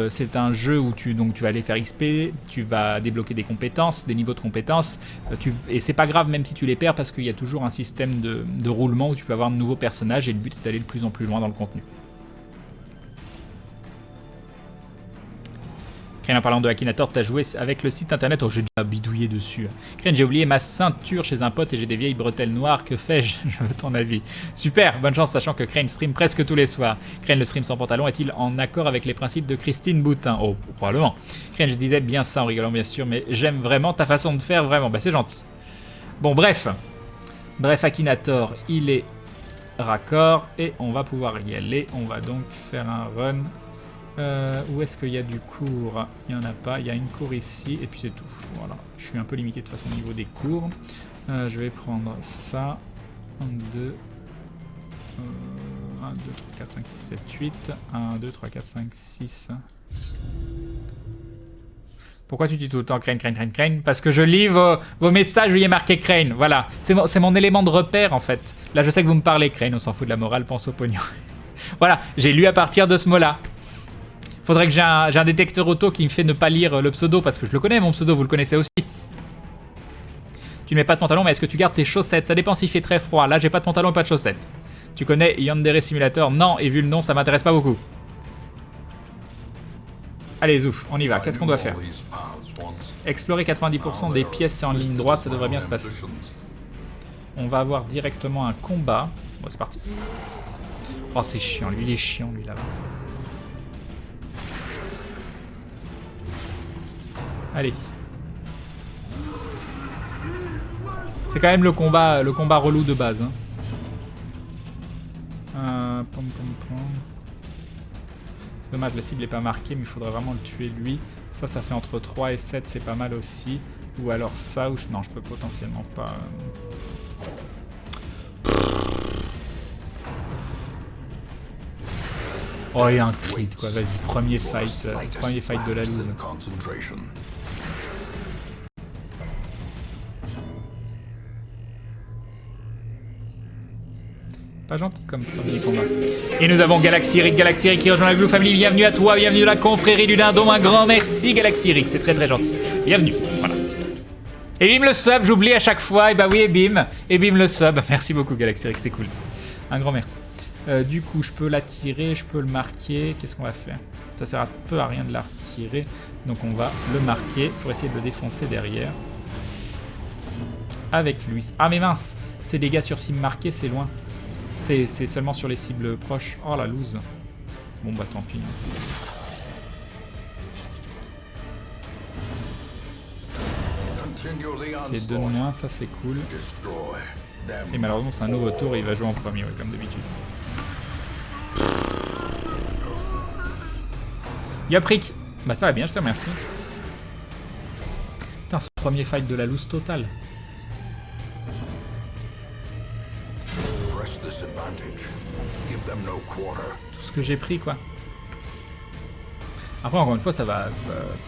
C'est un jeu où tu vas aller faire XP, tu vas débloquer des compétences, des niveaux de compétences, et c'est pas grave même si tu les perds parce qu'il y a toujours un système de roulement où tu peux avoir de nouveaux personnages et le but est d'aller de plus en plus loin dans le contenu. Crane, en parlant de Akinator, t'as joué avec le site internet. Oh, j'ai déjà bidouillé dessus. Crane, j'ai oublié ma ceinture chez un pote et j'ai des vieilles bretelles noires. Que fais-je? Je veux ton avis. Super, bonne chance, sachant que Crane stream presque tous les soirs. Crane, le stream sans pantalon est-il en accord avec les principes de Christine Boutin? Oh, probablement. Crane, je disais bien ça en rigolant, bien sûr, mais j'aime vraiment ta façon de faire, vraiment. Bah, c'est gentil. Bon, bref. Bref, Akinator, il est raccord et on va pouvoir y aller. On va donc faire un run. Où est-ce qu'il y a du cours? Il n'y en a pas, il y a une cour ici et puis c'est tout. Voilà, je suis un peu limité de toute façon au niveau des cours. Je vais prendre ça. 1, 2, 1, 2, 3, 4, 5, 6, 7, 8. 1, 2, 3, 4, 5, 6. Pourquoi tu dis tout le temps Crane, Crane, Crane, Crane? Parce que je lis vos messages où il y a marqué Crane. Voilà, c'est mon élément de repère en fait. Là je sais que vous me parlez Crane, on s'en fout de la morale, pense au pognon. Voilà, j'ai lu à partir de ce mot-là. Faudrait que j'ai un détecteur auto qui me fait ne pas lire le pseudo, parce que je le connais mon pseudo, vous le connaissez aussi. Tu ne mets pas de pantalon, mais est-ce que tu gardes tes chaussettes? Ça dépend s'il fait très froid. Là j'ai pas de pantalon et pas de chaussettes. Tu connais Yandere Simulator? Non, et vu le nom ça m'intéresse pas beaucoup. Allez Zouf, on y va, qu'est-ce qu'on doit faire? Explorer 90% des pièces en ligne droite, ça devrait bien se passer. On va avoir directement un combat. Bon c'est parti. Oh c'est chiant, lui il est chiant lui là-bas. Allez. C'est quand même le combat relou de base. Hein. Pom, pom, pom. C'est dommage, la cible n'est pas marquée, mais il faudrait vraiment le tuer lui. Ça fait entre 3 et 7, c'est pas mal aussi. Ou alors ça, ou non, je peux potentiellement pas... Oh, il y a un crit, quoi, vas-y, premier fight de la loose. Pas gentil comme premier combat. Et nous avons Galaxy Rick qui rejoint la Glue Family. Bienvenue à toi, bienvenue à la confrérie du dindon. Un grand merci Galaxy Rick, c'est très très gentil. Bienvenue, voilà. Et bim le sub, j'oublie à chaque fois. Et bah oui, et bim le sub. Merci beaucoup Galaxy Rick, c'est cool. Un grand merci. Du coup, je peux l'attirer, je peux le marquer. Qu'est-ce qu'on va faire? Ça sert un peu à rien de la retirer. Donc on va le marquer pour essayer de le défoncer derrière. Avec lui. Ah mais mince, ces dégâts sur cible marquée, c'est loin. C'est seulement sur les cibles proches. Oh la loose. Bon bah tant pis. Ok, 2 de moins, ça c'est cool. Et malheureusement c'est un nouveau tour et il va jouer en premier, ouais, comme d'habitude. Yoprick. Bah ça va bien, je te remercie. Putain, ce premier fight de la loose totale. Tout ce que j'ai pris quoi. Après encore une fois ça va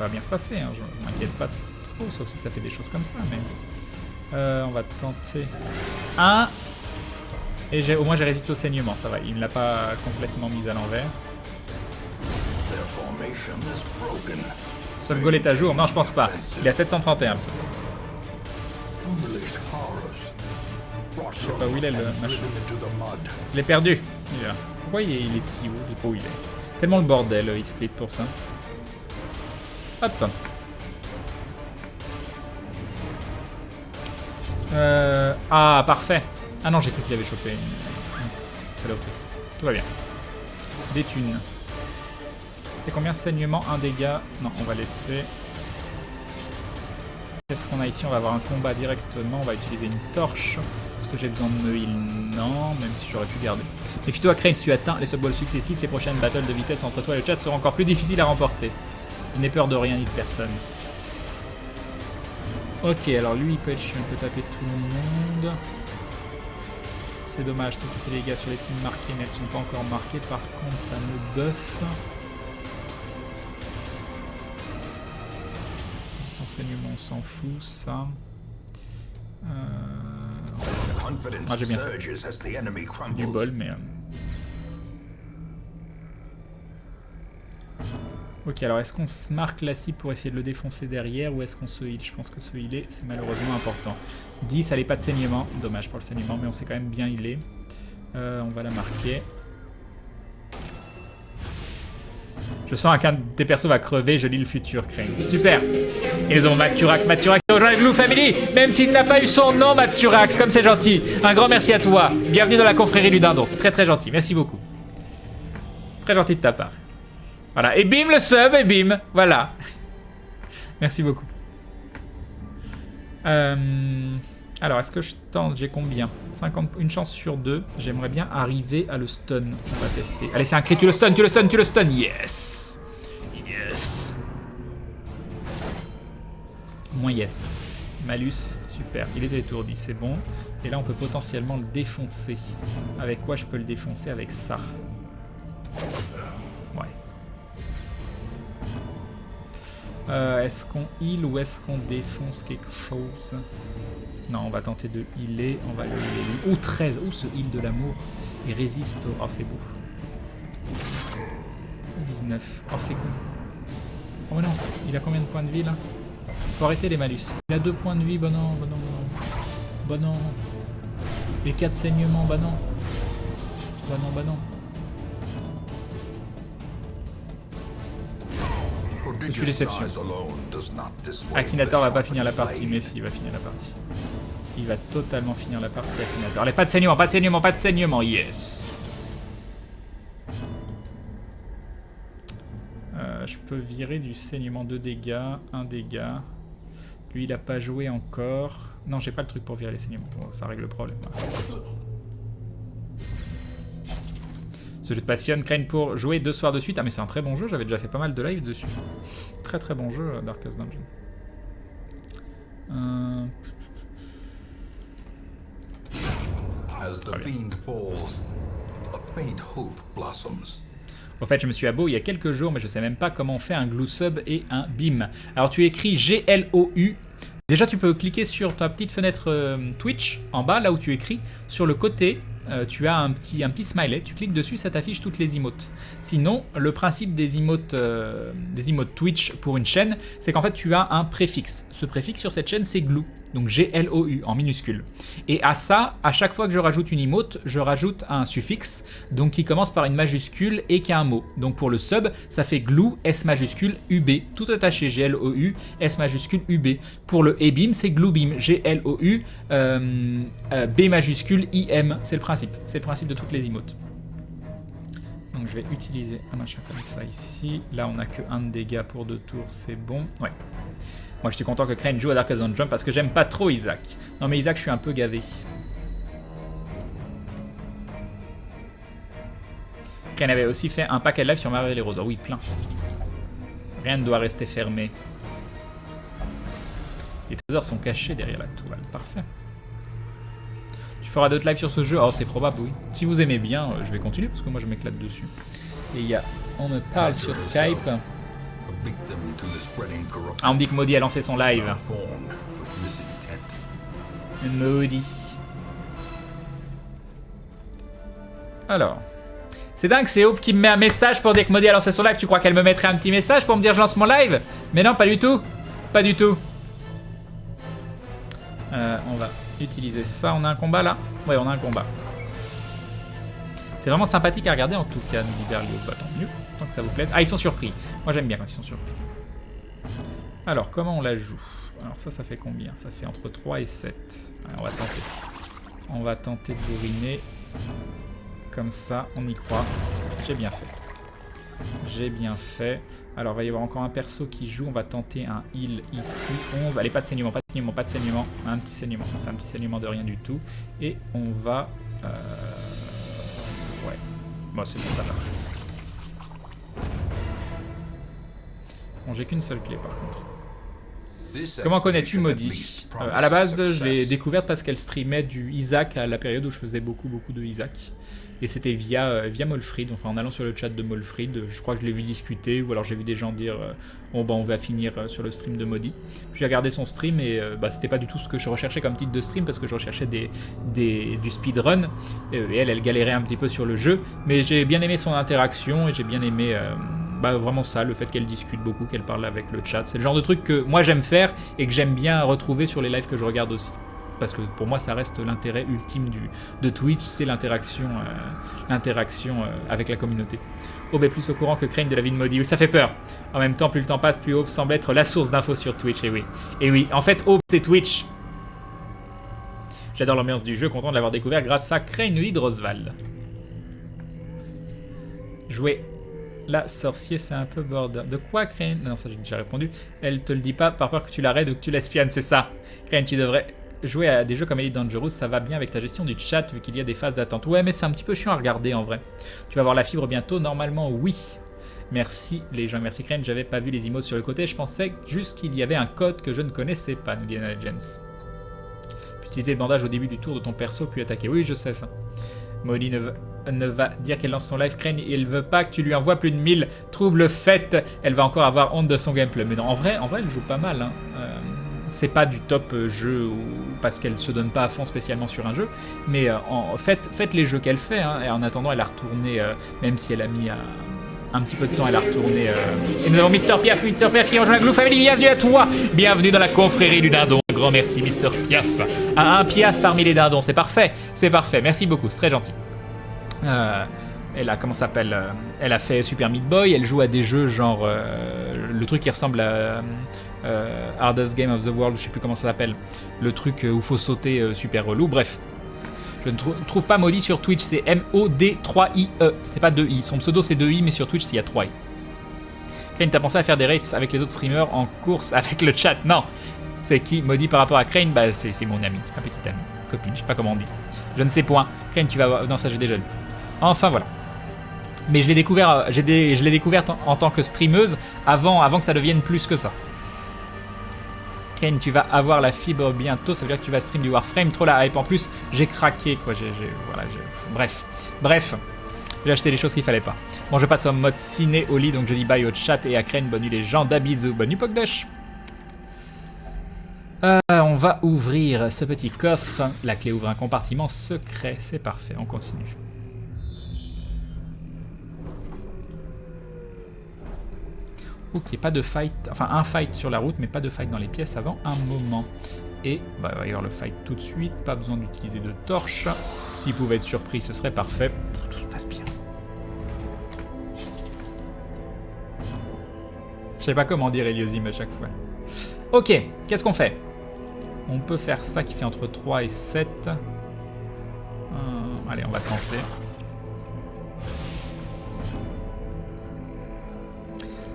bien se passer, hein. Je m'inquiète pas trop, sauf si ça fait des choses comme ça, mais on va tenter un et au moins j'ai résisté au saignement, ça va, il ne l'a pas complètement mise à l'envers. Seul goal est à jour? Non je pense pas, il est à 731 le seul. Je sais pas où il est le machin. Je l'ai perdu. Il est là. Pourquoi il est si haut? Je sais pas où il est. Tellement le bordel, il split pour ça. Hop. Ah, parfait. Ah non, j'ai cru qu'il avait chopé une saloperie. Tout va bien. Des thunes. C'est combien saignement? 1 dégât. Non, on va laisser. Qu'est-ce qu'on a ici? On va avoir un combat directement. On va utiliser une torche. Est-ce que j'ai besoin de me heal? Non, même si j'aurais pu garder. Méfie-toi, Crane, si tu atteins les subballs successifs, les prochaines battles de vitesse entre toi et le chat seront encore plus difficiles à remporter. N'aie peur de rien ni de personne. Ok, alors lui, il peut être chiant, il peut taper tout le monde. C'est dommage, ça fait des dégâts sur les cibles marquées, mais elles sont pas encore marquées. Par contre, ça me buff. Sans saignement, on s'en fout, ça. Ah, j'ai bien fait. Du bol, mais... Ok, alors est-ce qu'on se marque la cible pour essayer de le défoncer derrière ou est-ce qu'on se heal? Je pense que se healer, c'est malheureusement important. 10, elle n'est pas de saignement. Dommage pour le saignement, mais on s'est quand même bien healé. On va la marquer. Je sens qu'un de tes persos va crever, je lis le futur, Crane. Super. Ils ont Maturax. Maturax est rejoint la Glue Family, même s'il n'a pas eu son nom, Maturax, comme c'est gentil. Un grand merci à toi. Bienvenue dans la confrérie du dindon. C'est très très gentil. Merci beaucoup. Très gentil de ta part. Voilà. Et bim le sub, et bim. Voilà. Merci beaucoup. Alors, est-ce que je tente? J'ai combien? 50, une chance sur 2. J'aimerais bien arriver à le stun. On va tester. Allez, c'est un crit. Tu le stun, tu le stun, tu le stun. Yes. Yes. Moins yes. Malus, super. Il est étourdi, c'est bon. Et là, on peut potentiellement le défoncer. Avec quoi je peux le défoncer? Avec ça. Ouais. Est-ce qu'on heal ou est-ce qu'on défonce quelque chose? Non, on va tenter de healer. On va le healer. Ouh, 13. Ouh, ce heal de l'amour. Il résiste au... Oh, c'est beau. 19. Oh, c'est con. Oh, mais non. Il a combien de points de vie, là? Faut arrêter les malus. Il a 2 points de vie. Bah non, bah non, bah non. Bah non. Et 4 saignements. Bah non. Bah non, bah non. Je suis déception. Akinator va pas finir la partie, mais si, il va finir la partie. Il va totalement finir la partie, Akinator. Allez, pas de saignement, pas de saignement, pas de saignement, yes. Je peux virer du saignement 2 dégâts, 1 dégât. Lui, il a pas joué encore. Non, j'ai pas le truc pour virer les saignements. Bon, ça règle le problème. Ce jeu de passionne, Crane pour jouer 2 soirs de suite. Ah mais c'est un très bon jeu, j'avais déjà fait pas mal de live dessus. Très très bon jeu, Darkest Dungeon. Au fait, je me suis abo il y a quelques jours, mais je sais même pas comment on fait un glue sub et un beam. Alors tu écris GLOU. Déjà tu peux cliquer sur ta petite fenêtre Twitch, en bas, là où tu écris, sur le côté. Tu as un petit smiley, tu cliques dessus, ça t'affiche toutes les emotes. Sinon, le principe des emotes Twitch pour une chaîne, c'est qu'en fait tu as un préfixe. Ce préfixe sur cette chaîne, c'est glue, donc GLOU en minuscule. Et à ça, à chaque fois que je rajoute une emote, je rajoute un suffixe, donc qui commence par une majuscule et qui a un mot. Donc pour le sub, ça fait glue S majuscule UB, tout attaché GLOU S majuscule UB. Pour le ebim, c'est gluebeam GLOU B majuscule IM, c'est le principe. C'est le principe de toutes les emotes. Donc je vais utiliser un machin comme ça ici. Là on a que 1 de dégâts pour 2 tours, c'est bon. Ouais. Moi je suis content que Crane joue à Darkest Dungeon parce que j'aime pas trop Isaac. Non mais Isaac je suis un peu gavé. Crane avait aussi fait un paquet de live sur Mario et les Roses. Oui, plein. Rien ne doit rester fermé. Les trésors sont cachés derrière la toile. Parfait. Tu feras d'autres lives sur ce jeu? Oh, c'est probable, oui. Si vous aimez bien, je vais continuer parce que moi je m'éclate dessus. Et il y a... On me parle sur Skype. Ah, on me dit que Maudit a lancé son live. Maudit. Alors. C'est dingue, c'est Hope qui me met un message pour dire que Maudit a lancé son live. Tu crois qu'elle me mettrait un petit message pour me dire je lance mon live? Mais non, pas du tout. Pas du tout. On va utiliser ça. On a un combat là? Ouais, on a un combat. C'est vraiment sympathique à regarder en tout cas, nous dit Berlioz. Bah, tant mieux, tant que ça vous plaise. Ah, ils sont surpris. Moi j'aime bien quand ils sont surpris. Alors, comment on la joue? Alors ça fait combien? Ça fait entre 3 et 7. Allez, on va tenter. On va tenter de bourriner. Comme ça, on y croit. J'ai bien fait. J'ai bien fait. Alors, il va y avoir encore un perso qui joue. On va tenter un heal ici. 11. Allez, pas de saignement, pas de saignement, pas de saignement. Un petit saignement. C'est un petit saignement de rien du tout. Et on va... Ouais. Bon, c'est bon, ça passe. Bon, j'ai qu'une seule clé, par contre. Comment connais-tu Maudit? À la base, je l'ai découverte parce qu'elle streamait du Isaac à la période où je faisais beaucoup de Isaac. Et c'était via Molfrid, enfin en allant sur le chat de Molfrid, je crois que je l'ai vu discuter, ou alors j'ai vu des gens dire bon bah on va finir sur le stream de Maudit. J'ai regardé son stream et bah c'était pas du tout ce que je recherchais comme titre de stream parce que je recherchais du speedrun et elle galérait un petit peu sur le jeu, mais j'ai bien aimé son interaction et j'ai bien aimé bah vraiment ça, le fait qu'elle discute beaucoup, qu'elle parle avec le chat. C'est le genre de truc que moi j'aime faire et que j'aime bien retrouver sur les lives que je regarde aussi. parce que pour moi ça reste l'intérêt ultime de Twitch, c'est l'interaction avec la communauté. Aube est plus au courant que Crane de la vie de Maudit. Oui, ça fait peur. En même temps, plus le temps passe, plus Aube semble être la source d'infos sur Twitch. Et oui, en fait, Aube, c'est Twitch. J'adore l'ambiance du jeu, content de l'avoir découvert grâce à Crane Roswald. Jouer la sorcier, c'est un peu border. De quoi, Crane? Non, ça j'ai déjà répondu. Elle te le dit pas par peur que tu la raides ou que tu l'espionnes, c'est ça. Crane, tu devrais jouer à des jeux comme Elite Dangerous, ça va bien avec ta gestion du chat vu qu'il y a des phases d'attente. Ouais, mais c'est un petit peu chiant à regarder en vrai. Tu vas avoir la fibre bientôt, normalement oui. Merci les gens, merci Crane, j'avais pas vu les emotes sur le côté, je pensais juste qu'il y avait un code que je ne connaissais pas, nous dit Legends. Tu utiliser le bandage au début du tour de ton perso puis attaquer. Oui, je sais ça. Molly ne va dire qu'elle lance son live Crane et elle veut pas que tu lui envoies plus de 1000 troubles faits. Elle va encore avoir honte de son gameplay. Mais non, en vrai elle joue pas mal. Hein. C'est pas du top jeu parce qu'elle se donne pas à fond spécialement sur un jeu. Mais faites les jeux qu'elle fait. Hein, et en attendant, elle a retourné, même si elle a mis un petit peu de temps, elle a retourné. Et nous avons Mister Piaf qui rejoint la Glue Family. Bienvenue à toi. Bienvenue dans la confrérie du dindon. Un grand merci Mister Piaf. Un Piaf parmi les dindons. C'est parfait. C'est parfait. Merci beaucoup. C'est très gentil. Elle a, comment ça s'appelle, elle a fait Super Meat Boy, elle joue à des jeux genre le truc qui ressemble à Hardest Game of the World, je sais plus comment ça s'appelle, le truc où faut sauter super relou, bref. Je ne trouve pas Maudit sur Twitch, c'est M-O-D-3-I-E, c'est pas 2-I, son pseudo c'est 2-I mais sur Twitch il y a 3-I. Crane, t'as pensé à faire des races avec les autres streamers en course avec le chat? Non, c'est qui Maudit par rapport à Crane? Bah c'est mon ami, c'est ma petite amie, copine, je sais pas comment on dit. Je ne sais point. Crane, tu vas voir, non ça j'ai déjà lu. Enfin voilà. Mais je l'ai découverte en tant que streameuse avant que ça devienne plus que ça. Crane, tu vas avoir la fibre bientôt, ça veut dire que tu vas stream du Warframe, trop la hype. En plus, j'ai craqué quoi, Bref, j'ai acheté les choses qu'il fallait pas. Bon, je passe en mode ciné au lit, donc je dis bye au chat et à Crane, bonne nuit les gens, d'abisous, bonne nuit Pogdash. On va ouvrir ce petit coffre, la clé ouvre un compartiment secret, c'est parfait, on continue. Ok, pas de fight, enfin un fight sur la route, mais pas de fight dans les pièces avant un moment. Et bah, il va y avoir le fight tout de suite, pas besoin d'utiliser de torche. S'il pouvait être surpris, ce serait parfait. Tout se passe bien. Je sais pas comment dire Eliosim à chaque fois. Ok, qu'est-ce qu'on fait? On peut faire ça qui fait entre 3 et 7. Allez, on va tenter.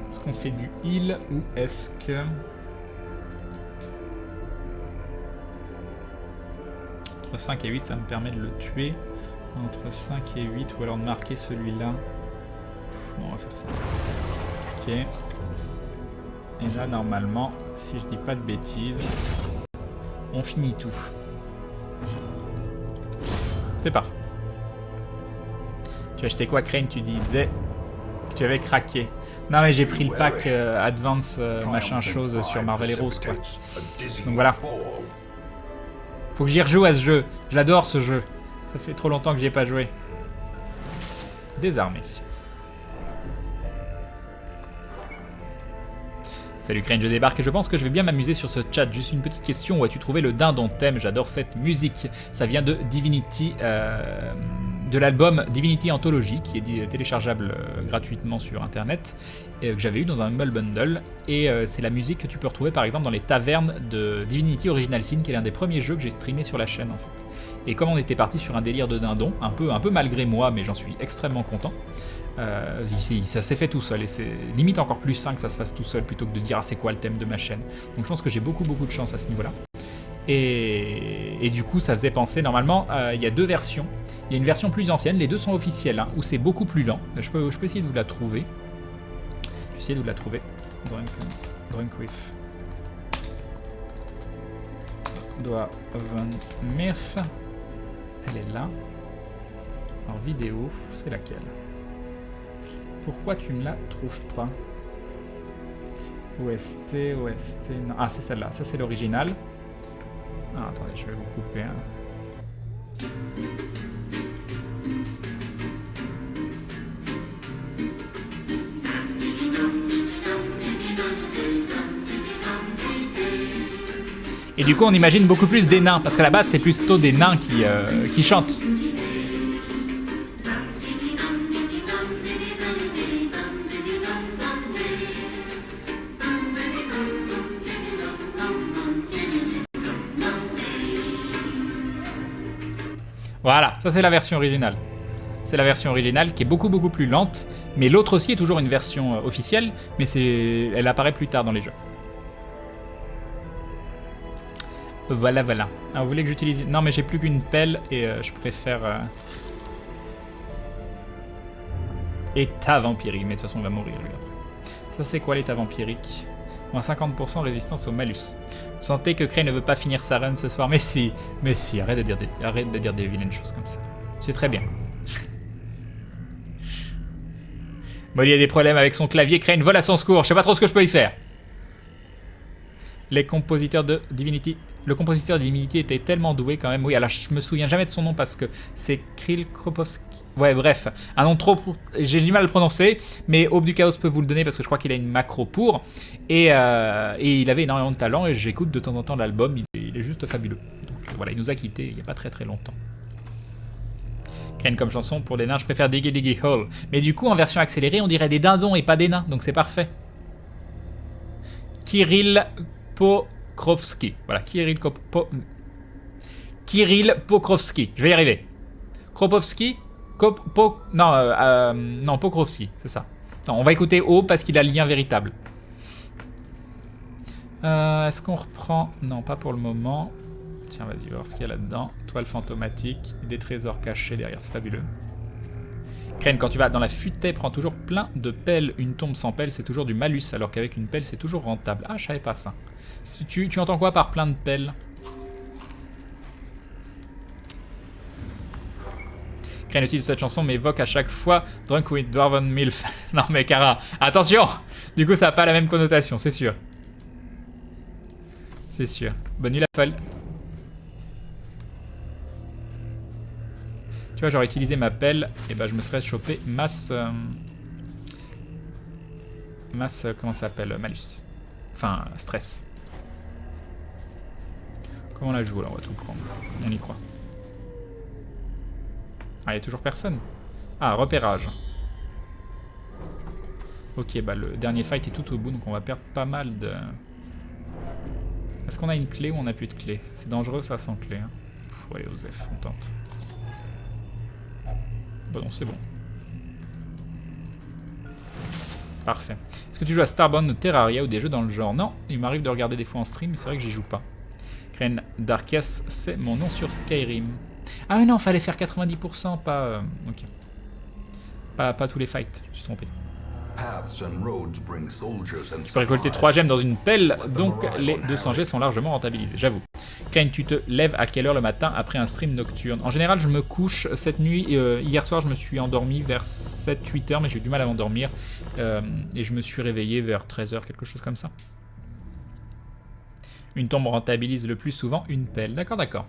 Est-ce qu'on fait du heal ou est-ce que... Entre 5 et 8, ça me permet de le tuer. Entre 5 et 8, ou alors de marquer celui-là. Bon, on va faire ça. Ok. Et là, normalement, si je dis pas de bêtises... On finit tout. C'est parfait. Tu as acheté quoi, Crane? Tu disais que tu avais craqué. Non mais j'ai pris le pack Advance machin chose sur Marvel Heroes quoi. Donc voilà. Faut que j'y rejoue à ce jeu. Je l'adore ce jeu. Ça fait trop longtemps que j'y ai pas joué. Désarmé. Salut Crane, je débarque et je pense que je vais bien m'amuser sur ce chat. Juste une petite question, où as-tu trouvé le dindon thème? J'adore cette musique. Ça vient de Divinity, de l'album Divinity Anthology, qui est téléchargeable gratuitement sur internet, et que j'avais eu dans un Humble Bundle. Et c'est la musique que tu peux retrouver par exemple dans les tavernes de Divinity Original Sin, qui est l'un des premiers jeux que j'ai streamé sur la chaîne en fait. Et comme on était parti sur un délire de dindon, un peu malgré moi, mais j'en suis extrêmement content. Ça s'est fait tout seul et c'est limite encore plus sain que ça se fasse tout seul plutôt que de dire ah c'est quoi le thème de ma chaîne. Donc je pense que j'ai beaucoup de chance à ce niveau là et du coup ça faisait penser normalement il y a deux versions. Il y a une version plus ancienne, les deux sont officielles hein, où c'est beaucoup plus lent. Je peux essayer de vous la trouver. Je vais essayer de vous la trouver. Drunk with Myth. Elle est là. En vidéo, c'est laquelle? Pourquoi tu ne la trouves pas? OST, non. Ah, c'est celle-là, ça c'est l'original. Ah, attendez, je vais vous couper. Hein. Et Et du coup, on imagine beaucoup plus des nains, parce qu'à la base, c'est plutôt des nains qui chantent. Voilà, ça c'est la version originale. C'est la version originale qui est beaucoup plus lente, mais l'autre aussi est toujours une version officielle, mais elle apparaît plus tard dans les jeux. Voilà. Alors vous voulez que j'utilise... Non mais j'ai plus qu'une pelle et je préfère... État vampirique, mais de toute façon on va mourir lui après. Ça c'est quoi l'état vampirique? Moins 50% résistance au malus. Vous sentez que Crane ne veut pas finir sa run ce soir? Mais si, arrête de dire des vilaines choses comme ça. C'est très bien. Molly a des problèmes avec son clavier, Crane vole à son secours, je sais pas trop ce que je peux y faire. Les compositeurs de Divinity... Le compositeur de Divinity était tellement doué quand même. Oui, alors je me souviens jamais de son nom parce que c'est Kirill Kropovsky. Ouais, bref, un nom trop... J'ai du mal à le prononcer, mais Aube du Chaos peut vous le donner parce que je crois qu'il a une macro pour. Et il avait énormément de talent et j'écoute de temps en temps l'album, il est juste fabuleux. Donc voilà, il nous a quittés il n'y a pas très longtemps. Crane comme chanson, pour les nains, je préfère Diggy Diggy Hole. Mais du coup, en version accélérée, on dirait des dindons et pas des nains, donc c'est parfait. Kirill Pokrovski. Voilà, Kirill Pokrovski. Je vais y arriver. Kropovski non, Pokrovski, c'est ça. Non, on va écouter O parce qu'il a le lien véritable. Est-ce qu'on reprend? Non, pas pour le moment. Tiens, vas-y, voir ce qu'il y a là-dedans. Toile fantomatique, des trésors cachés derrière, c'est fabuleux. Crane, quand tu vas dans la futaie, prends toujours plein de pelles. Une tombe sans pelle, c'est toujours du malus, alors qu'avec une pelle, c'est toujours rentable. Ah, je savais pas ça. Tu entends quoi par plein de pelles? Crane utilise cette chanson, mais évoque à chaque fois Drunk with Dwarven Milf. Non mais Cara, attention! Du coup, ça n'a pas la même connotation, c'est sûr. C'est sûr. Bonne nuit la folle. Tu vois, j'aurais utilisé ma pelle, et ben je me serais chopé masse... comment ça s'appelle? Malus. Enfin, stress. Comment on la joue là? On va tout prendre. On y croit. Ah, il n'y a toujours personne. Ah, repérage. Ok, bah le dernier fight est tout au bout, donc on va perdre pas mal de... Est-ce qu'on a une clé ou on n'a plus de clé? C'est dangereux ça sans clé. Hein. Ouais, Osef, on tente. Bon, non, c'est bon. Parfait. Est-ce que tu joues à Starbound ou Terraria ou des jeux dans le genre? Non, il m'arrive de regarder des fois en stream, mais c'est vrai que j'y joue pas. Crane Darkest, c'est mon nom sur Skyrim. Ah mais non, fallait faire 90%, pas... ok. Pas tous les fights, je suis trompé. Tu peux récolter 3 gemmes dans une pelle, donc les 200 G sont largement rentabilisés, j'avoue. Crane, tu te lèves à quelle heure le matin après un stream nocturne? En général, je me couche cette nuit. Hier soir, je me suis endormi vers 7-8 heures, mais j'ai eu du mal à m'endormir. Et je me suis réveillé vers 13 heures, quelque chose comme ça. Une tombe rentabilise le plus souvent une pelle. D'accord, d'accord.